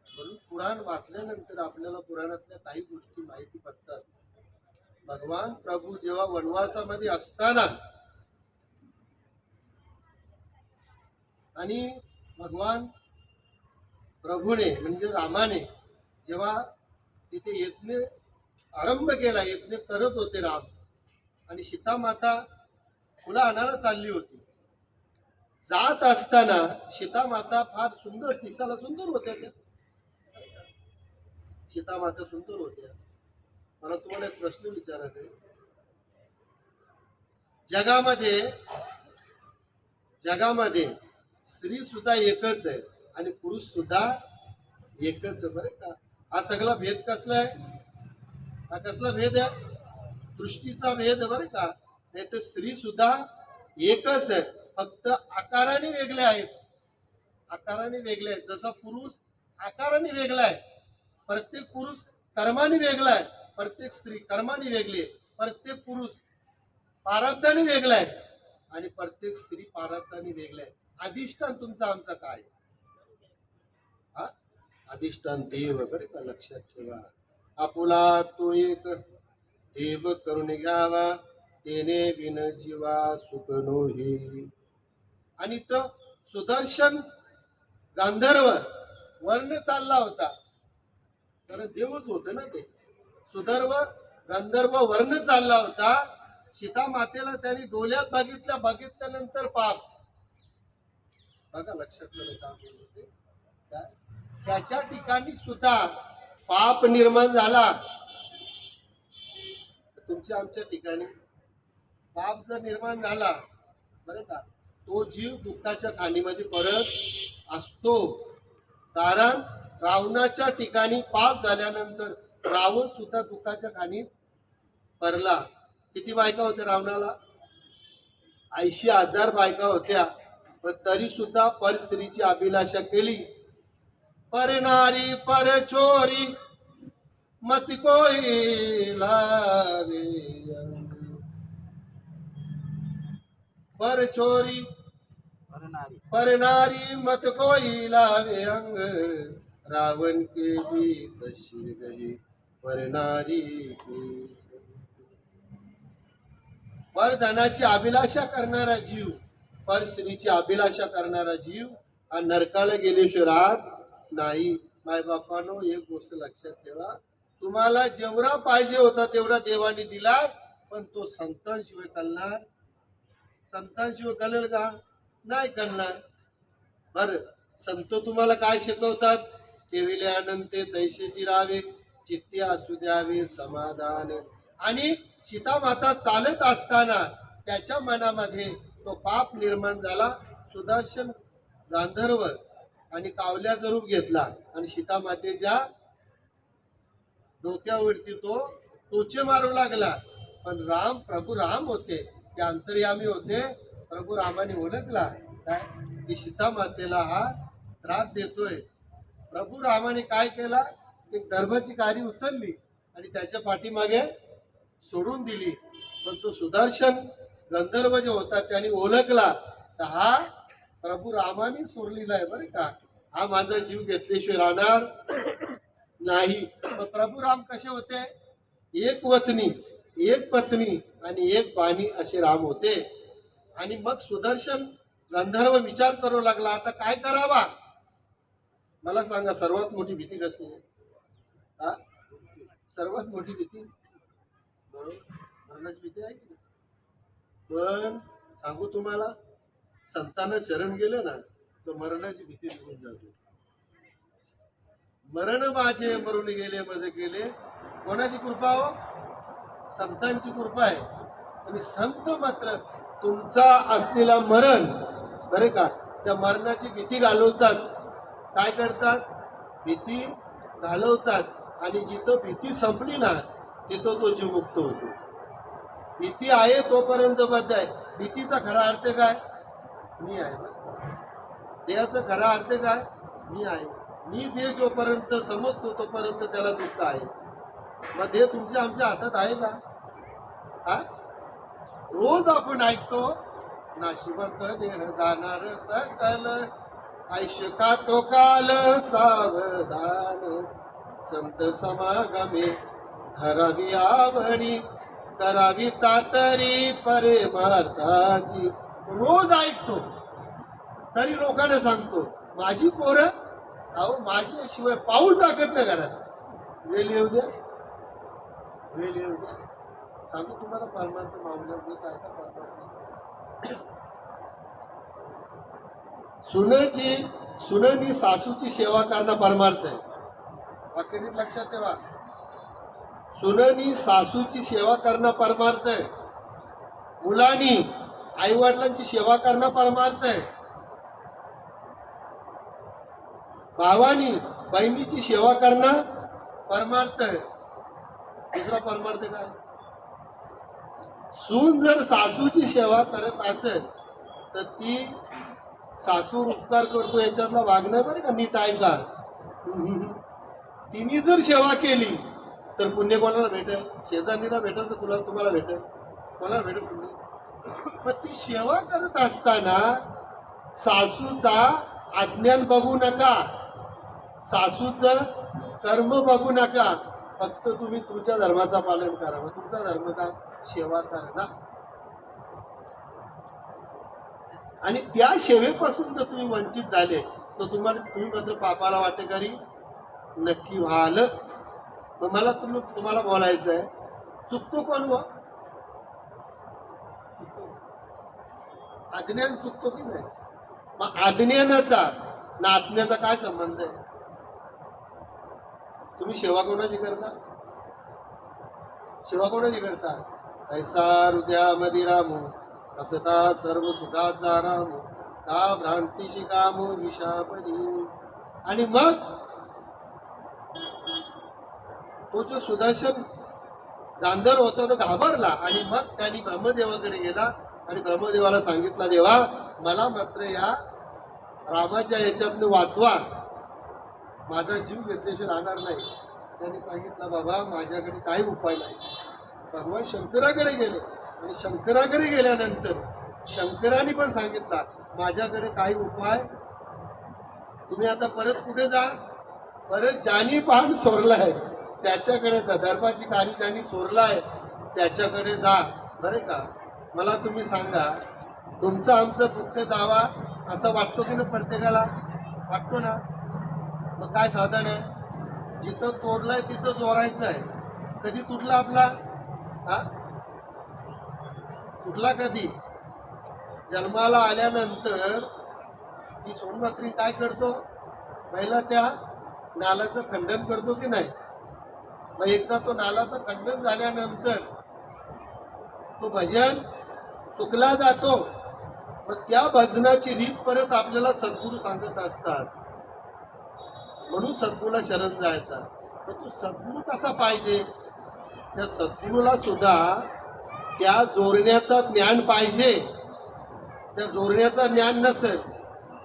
म्हणून पुराण वाचल्यानंतर आपल्याला पुराणातल्या काही गोष्टी माहिती पडतात. भगवान प्रभू जेव्हा वनवासामध्ये असताना आणि भगवान प्रभूने म्हणजे रामाने जेव्हा तिथे यज्ञ आरंभ केला, यज्ञ करत होते राम, आणि सीता माता फुलं आणायला चालली होती. जात असताना सीता माता फार सुंदर, दिसायला सुंदर होत्या त्या. सीता माता सुंदर होत्या. मला तुम्हाला एक प्रश्न विचारायचा आहे. जगामध्ये स्त्री सुद्धा एकच आहे आणि पुरुष सुद्धा एकच आहे बरं का. हा सगळा भेद कसला आहे? हा कसला भेद आहे? दृष्टीचा भेद बरं का. नाही तर स्त्री सुद्धा एकच आहे, फक्त आकाराने वेगळे आहेत. आकाराने वेगळे आहेत. जसा पुरुष आकाराने वेगळा आहे, प्रत्येक पुरुष कर्माने वेगळा आहे, प्रत्येक स्त्री कर्माने वेगळी आहे, प्रत्येक पुरुष प्रारब्धाने वेगळा आहे आणि प्रत्येक स्त्री प्रारब्धाने वेगळा आहे. अधिष्ठान तुमचा आमचा काय? हा अधिष्ठान देव बरे का, लक्षात ठेवा. आपुला तो एक देव करून घ्यावा, तेने विन जीवा सुख नोहे. आणि तो सुदर्शन गांधर्व वर्ण चालला होता, कारण देवच होतं ना ते. सुधर्व गंधर्व वर्ण चालला होता. सीता मातेला त्यांनी डोळ्यात बघितल्यानंतर पाप बघा, लक्षात ठेवा. त्याच्या ठिकाणी सुद्धा पाप निर्माण झाला. तुमच्या आमच्या ठिकाणी पाप जर निर्माण झाला बरं का, तो जीव दुःखाच्या खाणीमध्ये परत असतो. कारण रावणाच्या ठिकाणी पाप झाल्यानंतर रावण सुद्धा दुःखाच्या खाणीत पडला. किती बायका होत्या रावणाला? 80,000 बायका होत्या. पण तरी सुद्धा परस्त्रीची अभिलाषा केली. पर नारी पर चोरी मत कोई लावे, पर चोरी पर नारी मत कोई लावे अंग, रावण के भी तशी गई पर नारी के. पर धनाची अभिलाषा करणारा जीव, पर स्त्रीची अभिलाषा करणारा जीव हा नरकाला गेल्याशिवाय राहत नाही. माय बापानो, एक गोष्ट लक्षात ठेवा, तुम्हाला जेवढा पाहिजे होता तेवढा देवाने दिला, पण तो संतांशिवाय कळणार? संतांशिवाय कळेल का? नाही कळणार. बर, संत तुम्हाला काय शिकवतात? केविले अनंते दैशेची राहावे, चित्ते असू द्यावे समाधान. आणि सीता माता चालत असताना त्याच्या मनामध्ये तो पाप निर्माण झाला. सुदर्शन गांधर्व आणि कावल्याचा रूप घेतला आणि सीता मातेच्या डोक्यावरती तो टोचे मारू लागला. पण राम, प्रभू राम होते, ते अंतर्यामी होते. प्रभू रामाने ओळखला काय की सीता मातेला हा त्रास देतोय. प्रभू रामाने काय केला? एक दर्भाची काडी उचलली आणि त्याच्या पाठीमागे सोडून दिली. पण तो सुदर्शन गंधर्व जो होता त्याने ओळखला तर हा प्रभू रामाने सोडलेला आहे बरं का, हा माझा जीव घेतल्याशिवाय राहणार नाही. पण प्रभू राम कसे होते? एक वचनी, एक पत्नी आणि एक बाणी असे राम होते. आणि मग सुदर्शन गंधर्व विचार करू लागला, आता काय करावा? मला सांगा, सर्वात मोठी भीती कसली आहे? हा, सर्वात मोठी भीती मरणाची भीती आहे की. पण सांगू तुम्हाला, संतांना शरण गेलं ना तर मरणाची भीती निघून जाते. मरण माझे मरून गेले मजे केले. कोणाची कृपा हो? संतांची कृपा आहे. आणि संत मात्र तुमचा असलेला मरण बरे का, त्या मरणाची भीती घालवतात. काय करतात? भीती घालवतात. आणि जिथं भीती संपली ना तिथं तो जीव मुक्त होतो. भीती आहे तोपर्यंत बद्ध आहे. भीतीचा खरा अर्थ काय? मी आहे. देहाचा खरा अर्थ काय? मी आहे. मी देह जोपर्यंत समजतो तोपर्यंत त्याला दुःख आहे. मग देह तुमच्या आमच्या हातात आहे का? हा, रोज आपण ऐकतो, नाशिवंत देह जाणार सकल, आयुष्य का तो काल सावधान, संत समागमे धरावी आवडी, करावी तातरी परमार्थाची. रोज ऐकतो तरी लोकांना सांगतो, माझी पोरं अहो माझ्याशिवाय पाऊल टाकत नाही घरात. वेळ येऊ द्या, वेळ येऊ द्या. सांगू तुम्हाला परमार्थ मावल्यावर काय का परमार्थ. सुनेनी सासूची सेवा करणं परमार्थ आहे. वाक्य लक्षात ठेवा. सुनेनी सासूची सेवा करणं परमार्थ आहे. मुलांनी आई वडिलांची सेवा करणं परमार्थ आहे. भावानी बहिणीची सेवा करणं परमार्थ आहे. दुसरा परमार्थ काय? सून जर सासूची सेवा करत असेल तर ती सासू उपकार करतो याच्यातला वागणं बरं का नीट आहे का. तिने जर सेवा केली तर पुण्य कोणाला भेटेल? शेजारणीला भेटेल तर तुम्हाला भेटेल? कोणाला भेटेल पुण्य? पण ती सेवा करत असताना सासूचा अज्ञान बघू नका, सासूचं कर्म बघू नका. फक्त तुम्ही तुमच्या धर्माचा पालन करा. मग तुमचा धर्म काय? सेवा करा. आणि त्या सेवेपासून जर तुम्ही वंचित झाले तर तुम्ही मात्र पापाला वाटेकरी नक्की व्हाल. मग मला तुम्हाला बोलायचं आहे, चुकतो कोण? व अज्ञान चुकतो की नाही? मग अज्ञानाचा ना आत्म्याचा काय संबंध आहे? तुम्ही सेवा कोणाची करता? सेवा कोणाची करतात? ऐसा हृदयामध्ये रामो असता सर्व सुखाचा राम का भ्रांतीशी कामो विषापरी. आणि मग तो जो सुदर्शन गांधर होता तो घाबरला आणि मग त्यांनी ब्रह्मदेवाकडे गेला आणि ब्रह्मदेवाला सांगितला, देवा मला मात्र या रामाच्या याच्यातनं वाचवा, माझा जीव घेतल्याशिवाय राहणार नाही. त्यांनी सांगितलं, बाबा माझ्याकडे काही उपाय नाही. भगवान शंकराकडे गेले आणि शंकराकडे गेल्यानंतर शंकराने पण सांगितलं, माझ्याकडे काही उपाय, तुम्ही आता परत कुठे जा, परत ज्यानी पान सोरलाय त्याच्याकडे जा, दर्भाची काली ज्यानी सोरलाय त्याच्याकडे जा. बरे का, मला तुम्ही सांगा, तुमचं आमचं दुःख जावा असं वाटतो की ना? प्रत्येकाला वाटतो ना. मग काय साधन आहे? जिथं तोडलाय तिथं जोरायचं आहे. कधी तुटला आपला? हा, तुटला कधी? जन्माला आल्यानंतर ती सोनमात्री काय करतो? पहिला त्या नालाचं खंडन करतो की नाही? मग एकदा तो नालाचं खंडन झाल्यानंतर तो भजन चुकला जातो. मग त्या भजनाची रीत परत आपल्याला सद्गुरू सांगत असतात. म्हणून सद्गुरूला शरण जायचा. तर तो सद्गुरू कसा पाहिजे? त्या सद्गुरूला सुद्धा त्या जोडण्याचा ज्ञान पाहिजे. त्या जोडण्याचा ज्ञान नसेल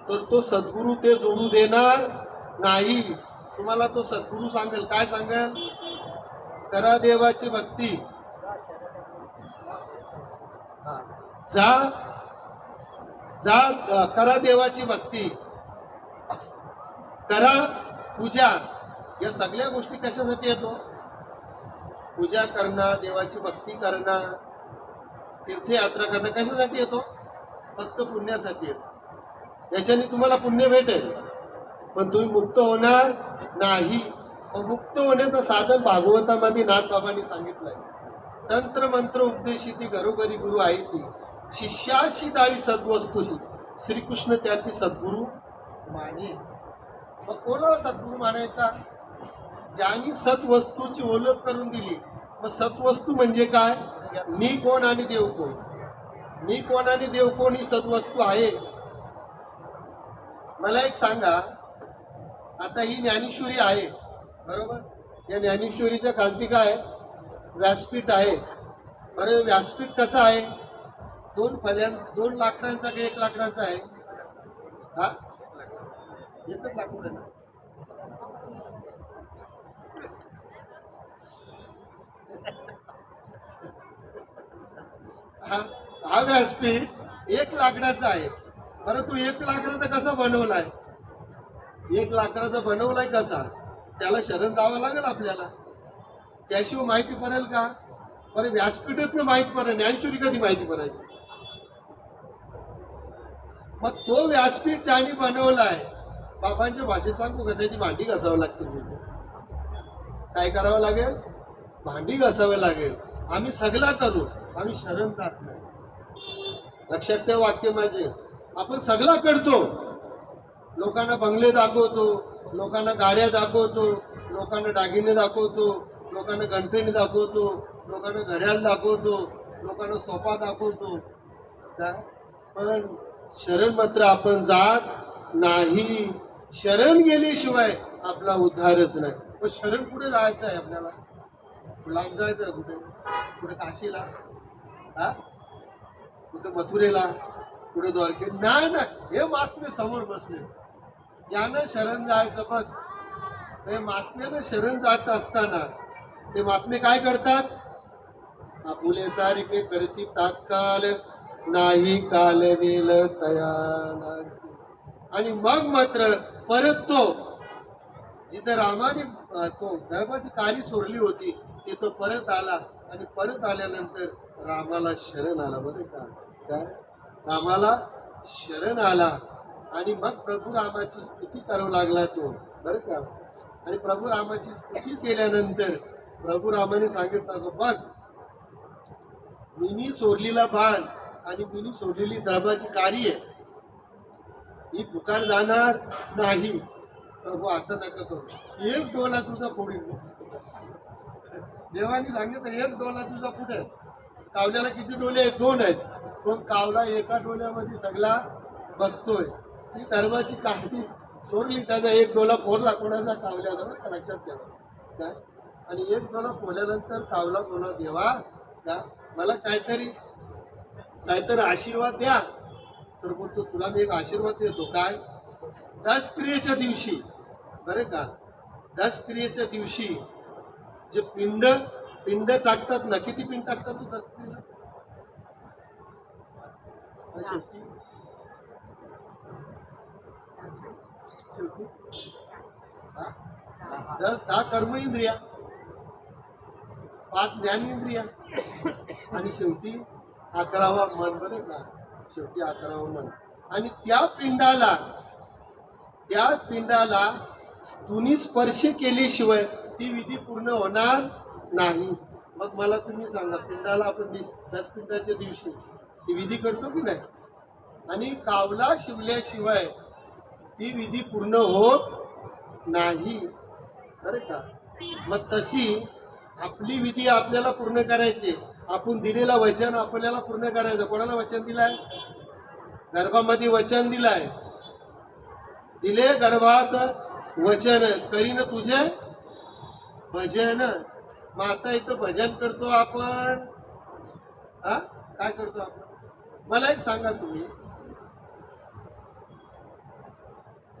तर तो सद्गुरू ते जोडू देणार नाही. तुम्हाला तो सद्गुरू सांगेल, काय सांगेल? करा देवाची भक्ती, जा जा करा देवाची भक्ती, करा पूजा. या सगळ्या गोष्टी कशासाठी येतो? पूजा करणं, देवाची भक्ती करणं, तीर्थयात्रा करणं कशासाठी येतो? फक्त पुण्यासाठी येतो. याच्याने तुम्हाला पुण्य भेटेल पण तुम्ही मुक्त होणार नाही. मुक्त होण्याचं साधन भागवतामध्ये नाथबाबांनी सांगितलंय. तंत्र मंत्र उपदेशिती घरोघरी गुरु आहे ती, शिष्याशी दावी सद्वस्तूशी, श्रीकृष्ण त्याची सद्गुरू माने. मग कोणाला सद्गुरू मानायचा? ज्यांनी सत्वस्तूची ओळख करून दिली. मग सत्वस्तू म्हणजे काय? मी कोण आणि देव कोण? मी कोण आणि देव कोण ही सद्वस्तू आहे. मला एक सांगा, आता ही ज्ञानेश्वरी आहे बरोबर, या ज्ञानेश्वरीच्या खालती काय? व्यासपीठ आहे. बरं, व्यासपीठ कसं आहे? 2 लाकडांचा का 1 लाकडांचा आहे? हा, एकच लाकूड आहे. हा व्यासपीठ 1 लाकडाचा आहे. बरं, तू 1 लाकडाचा कसा बनवलाय? 1 लाकडाचा बनवलाय कसा? त्याला शरण जावं लागेल आपल्याला, त्याशिवाय माहिती पडेल का? बरं, व्यासपीठातलं माहिती पडेल, ज्ञानेश्वरी कधी माहिती पडायची? मग तो व्यासपीठ ज्याने बनवलाय, बाबांच्या भाषेत सांगू का, त्याची भांडी घासावं लागतील. काय करावं लागेल? भांडी घासावं लागेल. आम्ही सगळा करू, आम्ही शरण जात नाही. लक्षात ठेव वाक्य माझे. आपण सगळा करतो, लोकांना बंगले दाखवतो, लोकांना गाड्या दाखवतो, लोकांना दागिने दाखवतो, लोकांना घंटेने दाखवतो, लोकांना घड्याळ दाखवतो, लोकांना सोफा दाखवतो, पण शरण मात्र आपण जात नाही. शरण गेल्याशिवाय आपला उद्धारच नाही. पण शरण कुठे जायचं आहे आपल्याला? लांब जायचं आहे कुठे? कुठे काशीला, हा, कुठे मथुरेला, कुठे द्वारके? नाही ना, हे महात्मे समोर बसले, यानं शरण जायचं बस. हे महात्म्यानं शरण जात असताना ते महात्मे काय करतात? आपुले सारखे करती तात्काल, नाही काल वेल तया. आणि मग मात्र परत तो जिथे रामाने तो दर्भाची काली सोडली होती तिथं परत आला. आणि परत आल्यानंतर रामाला शरण आला. बरं का, काय? रामाला शरण आला आणि मग प्रभू रामाची स्तुती करावं लागला तो. बरं का, आणि प्रभू रामाची स्तुती केल्यानंतर प्रभू रामाने सांगितलं, बघ मिनी सोडलेला बाण आणि मिनी सोडलेली दर्भाची काळी आहे, ही फुकाट जाणार नाही. प्रभू असं नका करू, 1 डोला तुझा फोडील. देवाने सांगितलं एक डोला तुझा कुठे आहे? कावल्याला किती डोले आहेत? 2 आहेत. पण कावला एका डोल्यामध्ये सगळा बघतोय. ती धर्माची काठी सोडली, त्याचा एक डोला फोडला कोणाचा? कावल्याजवळ. लक्षात ठेवा काय. आणि एक डोला फोडल्यानंतर कावला बोला, देवा का मला काहीतरी आशीर्वाद द्या. तर बोलतो तुला मी एक आशीर्वाद देतो. काय? 10 क्रियेच्या दिवशी, बरे का, 10 क्रियेच्या दिवशी जे पिंड टाकतात ना, किती पिंड टाकतात तू 10 क्रियेला? शेवटी हा? 10 कर्म इंद्रिया, 5 ज्ञानेंद्रिया आणि शेवटी 11वा मन. बरे का, शेवटी 11वा मन. आणि त्या पिंडाला तुम्ही स्पर्श केल्याशिवाय ती विधी पूर्ण होणार नाही. मग मला तुम्ही सांगा, पिंडाला आपण 10 पिंडाच्या दिवशी ती विधी करतो की नाही? आणि कावला शिवल्याशिवाय ती विधी पूर्ण होत नाही. बरे का. मग तशी आपली विधी आपल्याला पूर्ण करायची. आपण दिलेला वचन आपल्याला पूर्ण करायचं. कोणाला वचन दिलाय? गर्भामध्ये वचन दिलाय. दिले गर्भात वचन, करीन तुझे भजन. मग आता इथं भजन करतो आपण. हा, काय करतो आपण? मला एक सांगा तुम्ही,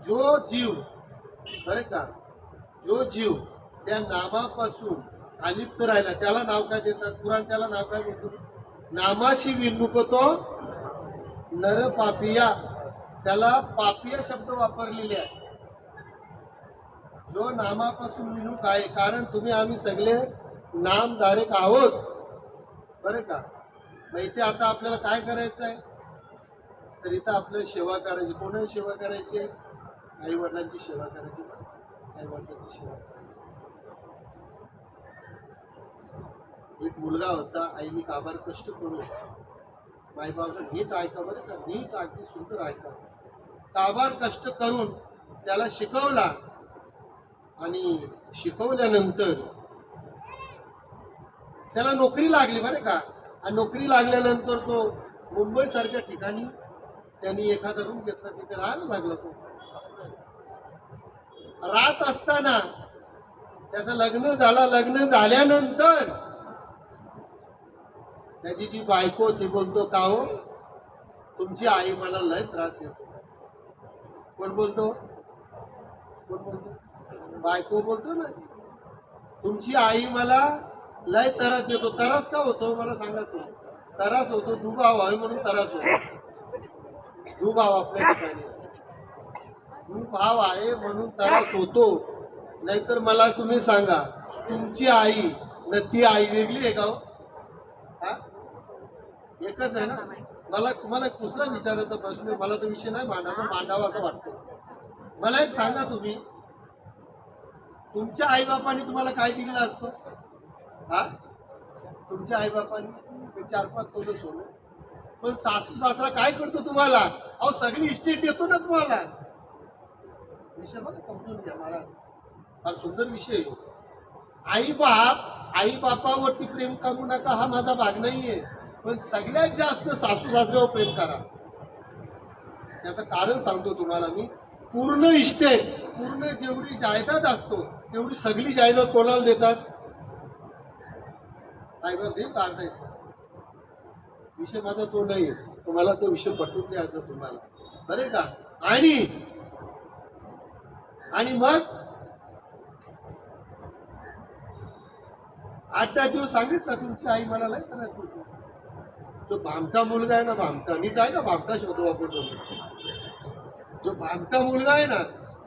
जो जीव, बरे का, जो जीव त्या नामापासून अलिप्त राहिला त्याला नाव काय देतात? पुराण त्याला नाव काय देतो? नामाशी विणुकतो नर पापिया. त्याला पापिया शब्द वापरलेले आहे. जो नामापासून विणूक आहे, कारण तुम्ही आम्ही सगळे नामधारक आहोत. बरे का. मग इथे आता आपल्याला काय करायचं आहे? तर इथं आपल्याला सेवा करायची. कोणाची सेवा करायची? आई वडिलांची सेवा करायची. आई वडिलांची सेवा करायची. एक मुलगा होता, आईने काबार कष्ट करून, माईबाबा नीट ऐका बरं का, नीट अगदी सुंदर ऐका, काबार कष्ट करून त्याला शिकवला. आणि शिकवल्यानंतर त्याला नोकरी लागली. बरे का. आणि नोकरी लागल्यानंतर तो मुंबई सारख्या ठिकाणी त्यांनी एखादा रूम घेतला, तिथे राहायला लागला. तो राहत असताना त्याचं लग्न झाला. लग्न झाल्यानंतर त्याची जी बायको होती बोलतो, का हो तुमची आई मला लय त्रास देतो. कोण बोलतो? बायको बोलतो ना, तुमची आई मला लय त्रास देतो. त्रास का होतो मला सांगा तुम्ही? त्रास होतो दुभाव आहे म्हणून त्रास होतो. दुभाव आपल्या ठिकाणी दुभाव आहे म्हणून त्रास होतो. नाहीतर मला तुम्ही सांगा, तुमची आई न ती आई वेगळी आहे का हो? हा, एकच आहे ना. मला तुम्हाला एक दुसरा विचारायचा प्रश्न, मला तो विषय नाही मांडावा असं वाटतं. मला एक सांगा, तुम्ही तुमच्या आईबापांनी तुम्हाला काय दिलेलं असतं? हा, तुमच्या आईबापांनी 4-5 तोलं सोनं. पण सासू सासरा काय करतो तुम्हाला? अहो सगळी इस्टेट देतो ना तुम्हाला. विषय बघा, समजून घ्या. मला फार सुंदर विषय. आई बापावरती प्रेम करू नका हा माझा भाग नाहीये, पण सगळ्यात जास्त सासू सासऱ्यावर प्रेम करा. त्याचं कारण सांगतो तुम्हाला मी. पूर्ण इस्टेट, पूर्ण जेवढी जायदाद असतो तेवढी सगळी जायदाद कोणाला देतात? आईबाप देईल काढायचं. विषय माझा तो नाही, तुम्हाला तो विषय पटवून द्यायचा तुम्हाला. बरे का. आणि मग 8-10 दिवस सांगितलं तुमची आई मला लय त्रास देतो. जो भामटा मुलगा आहे ना, भामटा नीट आहे का, भामटा शब्द वापरतो. जो भामटा मुलगा आहे ना,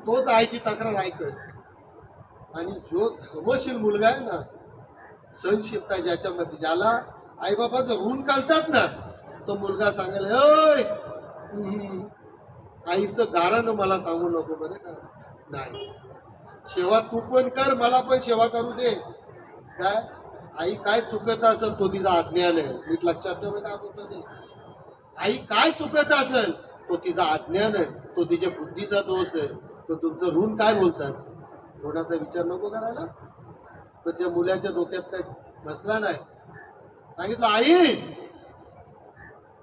तोच आईची तक्रार ऐकत. आणि जो धर्मशील मुलगा आहे ना, सहनशीलता ज्याच्यामध्ये, ज्याला आईबाबाचं ऋण घालतात ना, तो मुलगा सांगायला, ओय आईचं गारानं मला सांगू नको. बरं का. नाही, सेवा तू पण कर, मला पण सेवा करू दे. काय आई काय चुकत असेल तो तिचा अज्ञान आहे. नीट लक्षात ठेवा काय बोलतो ते. आई काय चुकत असेल तो तिचा अज्ञान आहे, तो तिच्या बुद्धीचा दोष आहे. तो तुमचं ऋण काय बोलतात, ऋणाचा विचार नको करायला. पण त्या मुलाच्या डोक्यात काय बसला नाही. सांगितलं, आई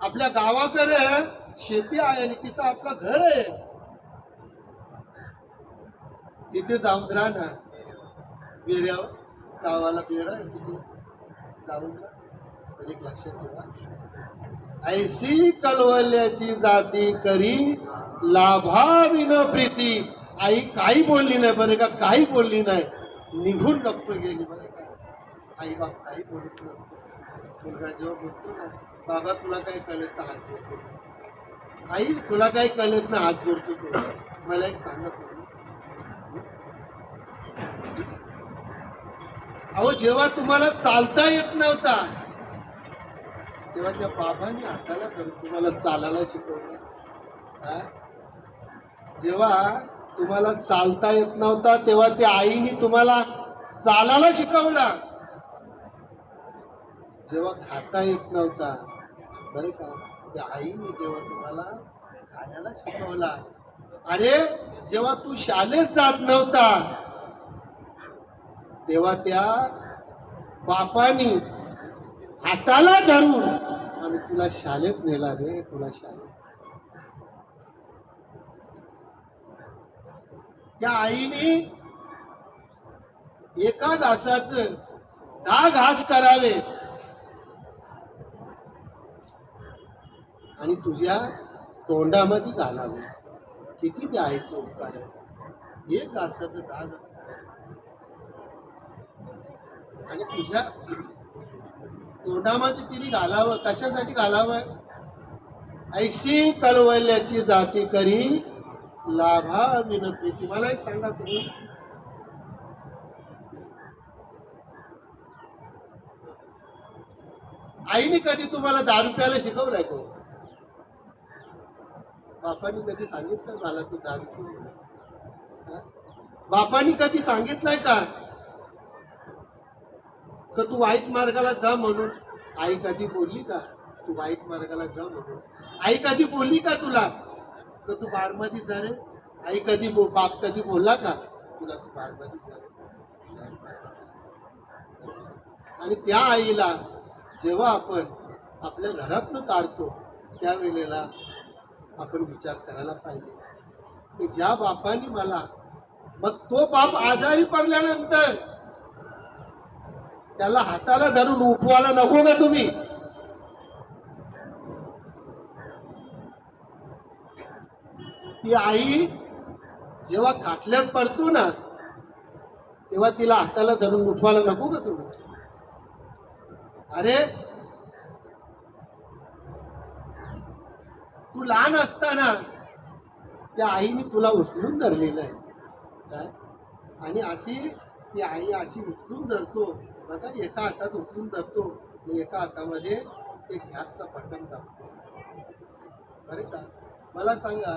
आपल्या गावाकडे शेती आहे आणि तिथं आपलं घर आहे, तिथे जाऊन राहा ना. बेड्यावर गावाला बेड आहे, तिथे जाऊन राहा. पण एक लक्षात ठेवा, ऐसी कलवल्याची जाती करी लाभाविन प्रीती. आई काही बोलली नाही बरं का, काही बोलली नाही, निघून गप्प गेली बरं का. आई बाप काही बोलत नाही. मुलगा जेव्हा बोलतो ना, बाबा तुला काही कळत नाही, हात जोडतो. आई तुला काही कळत नाही, हात जोडतो तू. मला एक सांगत होती, अहो जेव्हा तुम्हाला चालता येत नव्हता तेव्हा त्या बाबांनी हाताला धरून तुम्हाला चालायला शिकवलं. जेव्हा तुम्हाला चालता येत नव्हता तेव्हा त्या आईने तुम्हाला चालायला शिकवला. जेव्हा खाता येत नव्हता बरं का, त्या आईने तेव्हा तुम्हाला खायला शिकवला. अरे जेव्हा तू शाळेत जात नव्हता तेव्हा त्या बापानी हाताला धरून आणि तुला शाळेत नेला रे, तुला शाळेत. त्या आईने एका घासाचं 10 घास करावे आणि तुझ्या तोंडामध्ये घालावे. किती त्या आईचं उपकार आहे. एक घासाचं 10 घास आणि तुझ्या तोंडामध्ये तिने घालावं. कशासाठी घालावं? ऐशी कलवल्याची जाती करी लाभा विनप्रीती. मला एक सांगा तुम्ही, आईने कधी तुम्हाला दारू प्यायला शिकवलंय को? बापाने कधी सांगितलं मला तू दारू पिऊ? बापाने कधी सांगितलंय का तू वाईट मार्गाला जा म्हणून? आई कधी बोलली का तू वाईट मार्गाला जा म्हणून? आई कधी बोलली का तुला का तू बारमध्ये जा रे? आई कधी बाप कधी बोलला का तुला तू बारमध्ये जा रे? आणि त्या आईला जेव्हा आपण आपल्या घरातून काढतो त्यावेळेला आपण विचार करायला पाहिजे की ज्या बापाने मला, मग तो बाप आजारी पडल्यानंतर त्याला हाताला धरून उठवायला नको का तुम्ही? ती आई जेव्हा खाटल्यात पडतो ना तेव्हा तिला हाताला धरून उठवायला नको का तुम्ही? अरे तू लहान असताना त्या आईने तुला उचलून धरलेलं आहे काय, आणि अशी ती आई अशी उचलून धरतो बघा, एका हातात उचलून धरतो आणि एका हातामध्ये ते गॅसचं बटन दाबतो. बरे का, मला सांगा,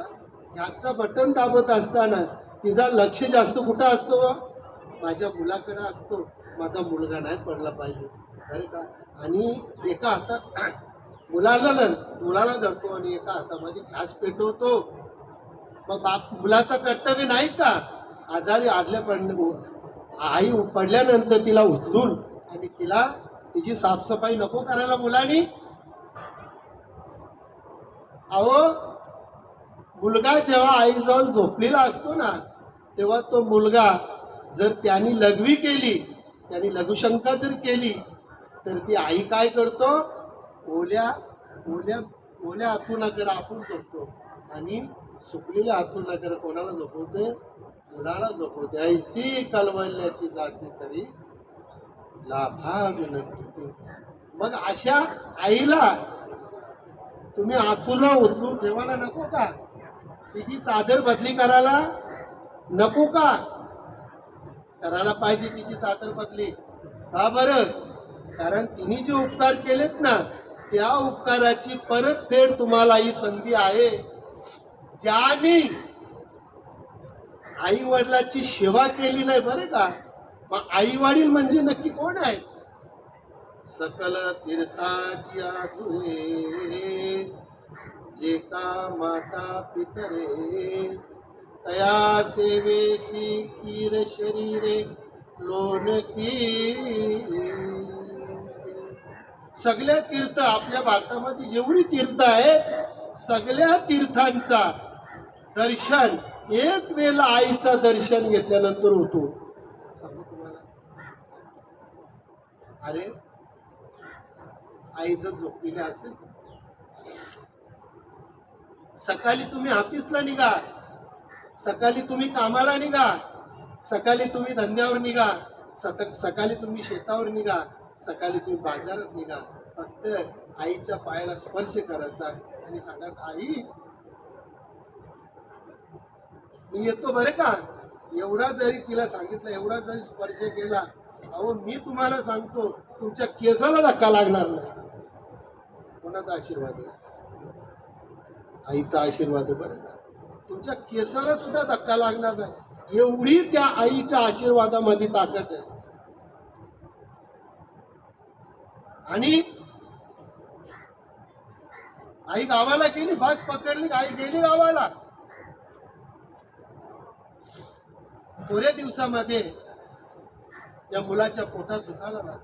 गॅसचं बटन दाबत असताना तिचा लक्ष जास्त कुठं असतो? माझ्या मुलाकडे असतो, माझा मुलगा नाही पडला पाहिजे. बरे का, आणि एका हातात मुलाला धरतो आणि एका हातामध्ये गॅस पेटवतो. मग बाप मुलाचं कर्तव्य नाही का आजारी आई पडल्यानंतर तिला उचलून आणि तिला तिची साफसफाई नको करायला मुलांनी? अहो मुलगा जेव्हा आईजवळ झोपलेला असतो ना तेव्हा तो मुलगा जर त्यांनी लघवी केली, त्यांनी लघुशंका जर केली तर ती आई काय करतो? ओल्या ओल्या ओल्या हातून आपण झोपतो आणि सुकलेल्या हातून कोणाला झोपवते? मुलाला झोपवते. ऐशी कलवल्याची जाती तरी लाभा विनंती. मग अशा आईला तुम्ही हातून उचलून ठेवायला नको का? तिची चादर बदली करायला नको का? करायला पाहिजे तिची चादर बदली. का बरं? कारण तिने जे उपकार केलेत ना त्या उपकाराची परतफेड तुम्हाला ही संधी आहे. ज्याने आई वडिलाची सेवा केली नाही बरं का, मग आई वडील म्हणजे नक्की कोण आहे? सकल तीर्थाची आधुरे जे का माता पितरे तया सेवेसी कीर शरीरे लोणकी. सगळ्या तीर्थ आपल्या भारतामध्ये जेवढी तीर्थ आहे सगळ्या तीर्थांचा दर्शन एक वेळेला आईचा दर्शन घेतल्यानंतर होतो. सांगू तुम्हाला, अरे आई जर झोपलेली असेल, सकाळी तुम्ही ऑफिसला निघा, सकाळी तुम्ही कामाला निघा, सकाळी तुम्ही धंद्यावर निघा, सकाळी तुम्ही शेतावर निघा, सकाळी तुम्ही बाजारात निघा, फक्त आईच्या पायाला स्पर्श करायचा आणि सांगायचं, आई मी येतो बरे का. एवढा जरी तिला सांगितलं, एवढा जरी स्पर्श केला, अहो मी तुम्हाला सांगतो तुमच्या केसाला धक्का लागणार नाही. कोणाचा आशीर्वाद आहे? आईचा आशीर्वाद आहे बरं का. तुमच्या केसाला सुद्धा धक्का लागणार नाही, एवढी त्या आईच्या आशीर्वादामध्ये ताकद आहे. आणि आई गावाला गेली, बस पकडली, आई गेली गावाला. थोड्या दिवसामध्ये या मुलाच्या पोटात दुखायला लागलं.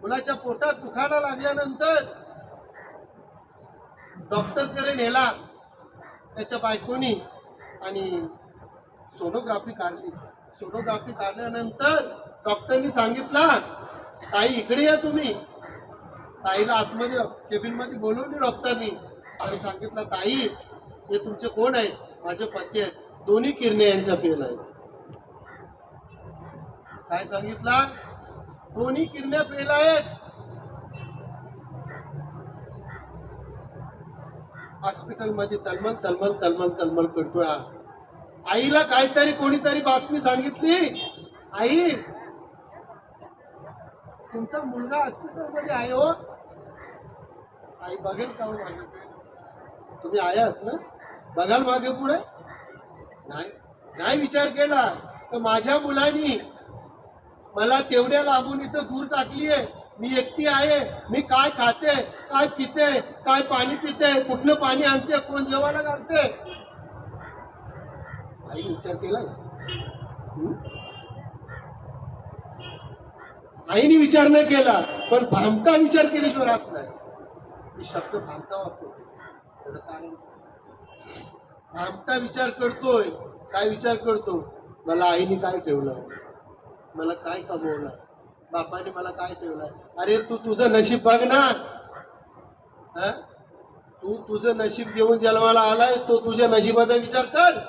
मुलाच्या पोटात दुखायला लागल्यानंतर डॉक्टरकडे नेला त्याच्या बायकोनी आणि सोनोग्राफी काढली. सोनोग्राफी काढल्यानंतर डॉक्टरनी सांगितलं, ताई इकडे या तुम्ही. ताईला आतमध्ये केबिन मध्ये बोलवली डॉक्टरनी आणि सांगितलं, ताई हे तुमचे कोण आहेत? माझे पती आहेत, दोन्ही किरणे यांचा फेल आहे. काय सांगितलं? दोन्ही किरण्या फेल आहेत. हॉस्पिटलमध्ये तलमल तलमल तलमल तलमल करतोय. आईला काहीतरी कोणीतरी बातमी सांगितली, आई तुमचा मुलगा हॉस्पिटलमध्ये आहे हो. आई बघेल का मागे? तुम्ही आयात ना, बघाल मागे पुढे? नाही, नाही विचार केला तर माझ्या मुलांनी मला तेवढ्या लांबून इथं दूर टाकली आहे. मी एकटी आहे, मी काय खाते, काय पिते, काय पाणी पिते, कुठलं पाणी आणते, कोण जेवायला घालते? आई विचार केला? आईने विचार नाही केला, पण भामटा विचार केल्याशिवाय राहत नाही. मी शब्द भामटा वापरतो, त्याचं कारण भामटा विचार करतोय. काय विचार करतो? मला आईने काय ठेवलंय, मला काय कमवलंय, बापाने मला काय ठेवलंय. अरे तू तुझं नशीब बघ ना. तू तुझं नशीब घेऊन जन्माला आलाय, तो तुझ्या नशिबाचा विचार कर.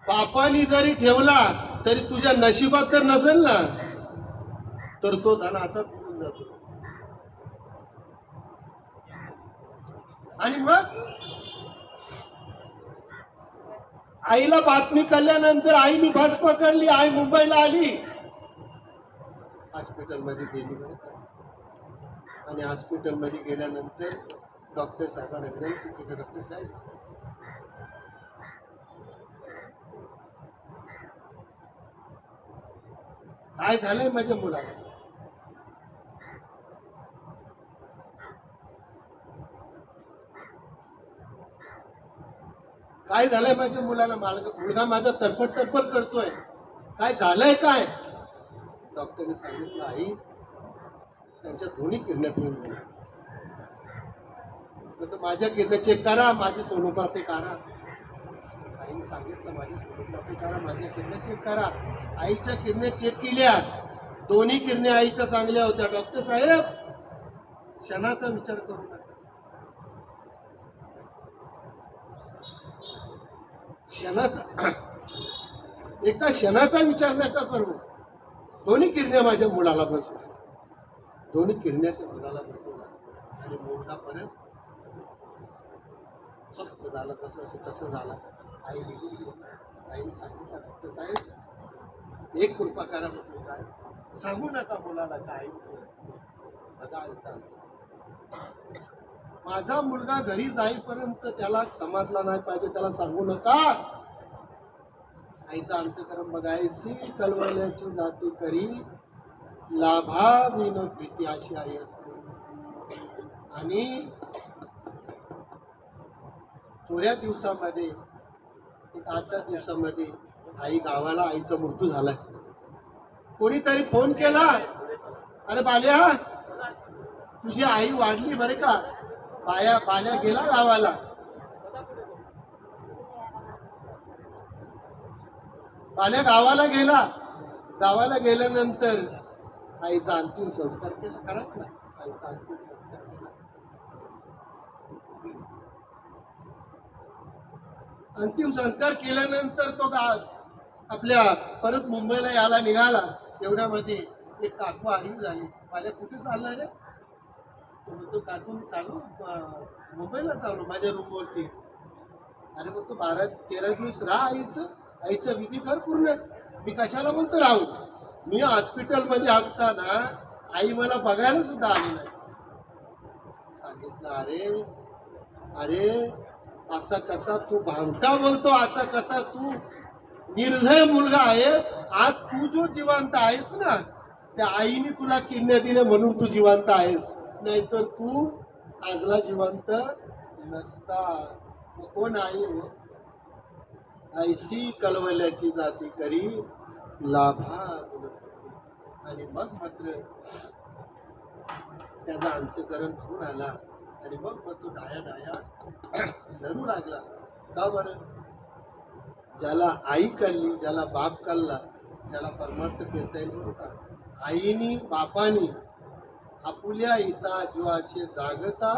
बापानी जरी ठेवला तरी तुझ्या नशिबात तर नसेल ना, तर तो धन असा निघून जातो. आणि मग आईला बातमी कळल्यानंतर आईने बस पकडली, आई मुंबईला आली, हॉस्पिटलमध्ये गेली. आणि हॉस्पिटलमध्ये गेल्यानंतर डॉक्टर साहेबांना विनंती केली, डॉक्टर साहेब काय झालंय माझ्या मुलाला? काय झालंय माझ्या मुलाला? मुलगा माझा तडफड तडफड करतोय, काय झालंय काय? डॉक्टरने सांगितलं, आई त्यांच्या दोन्ही किरण्या फेल झाल्या. तर माझ्या किरण्या चेक करा, माझी सोनोग्राफी करा. आईने सांगितलं, माझी सोनोग्राफी करा, माझ्या किरण्या चेक करा. आईच्या किरण्या चेक केल्या, दोन्ही किरण्या आईच्या चांगल्या होत्या. डॉक्टर साहेब क्षणाचा विचार करू नका, क्षणाचा, एका क्षणाचा विचार नका करू. दोन्ही किरण्या माझ्या मुलाला बसवल्या, दोन्ही किरण्या त्या मुलाला बसवल्या आणि मुलगा परत स्वस्थ झाला. तसं झालं. आई निघून गेली. आईने सांगितलं, डॉक्टर साहेब एक कृपा करा, म्हटलं काय? सांगू नका मुलाला काय. बघा आई सांगतो, माझा मुलगा घरी जाईपर्यंत त्याला समजला नाही पाहिजे, त्याला सांगू नका. आईचा अंतकरण बघायची, कलवल्याची जाती करी, लाभाविन प्रीती, अशी आई असते. आणि थोड्या दिवसामध्ये एक 8-10 दिवसामध्ये आई गावाला, आईचा मृत्यू झालाय. कोणीतरी फोन केला, अरे बाल्या तुझी आई वाढली बरे का. बाल्या गेला गावाला. बाल्या गावाला गेला. गावाला गेल्यानंतर आईचा अंतिम संस्कार केला. खरं ना, आईचा अंतिम संस्कार केला. अंतिम संस्कार केल्यानंतर तो आपल्या परत मुंबईला यायला निघाला. तेवढ्यामध्ये एक काकू आरवी झाली. माझ्या कुठे चाललाय रे. तो काकू मी चालू मुंबईला चालू माझ्या रूमवरती. अरे मग तो 12-13 दिवस राहा आईचं विधी कर पूर्ण. मी कशाला बोलतो राहू. मी हॉस्पिटलमध्ये असताना आई मला बघायला सुद्धा आली नाही. सांगितलं अरे असा कसा तू भामटा बोलतो, असा कसा तू निर्दय मुलगा आहेस. आज तू जो जिवंत आहेस ना, त्या आईने तुला किडण्या दिल्या म्हणून तू जिवंत आहेस, नाहीतर तू आजला जिवंत नसता. कोण आई हो. ऐसी कलवल्याची जाती करी लाभा. आणि मग मात्र त्याचा अंतकरण होऊन आला. आणि मग तो डाया धरू लागला. का बरं. ज्याला आई कळली, ज्याला बाप कळला, त्याला परमार्थ करता येईल बरं का. आईनी बापानी आपुल्या इता जीवाचे जागता,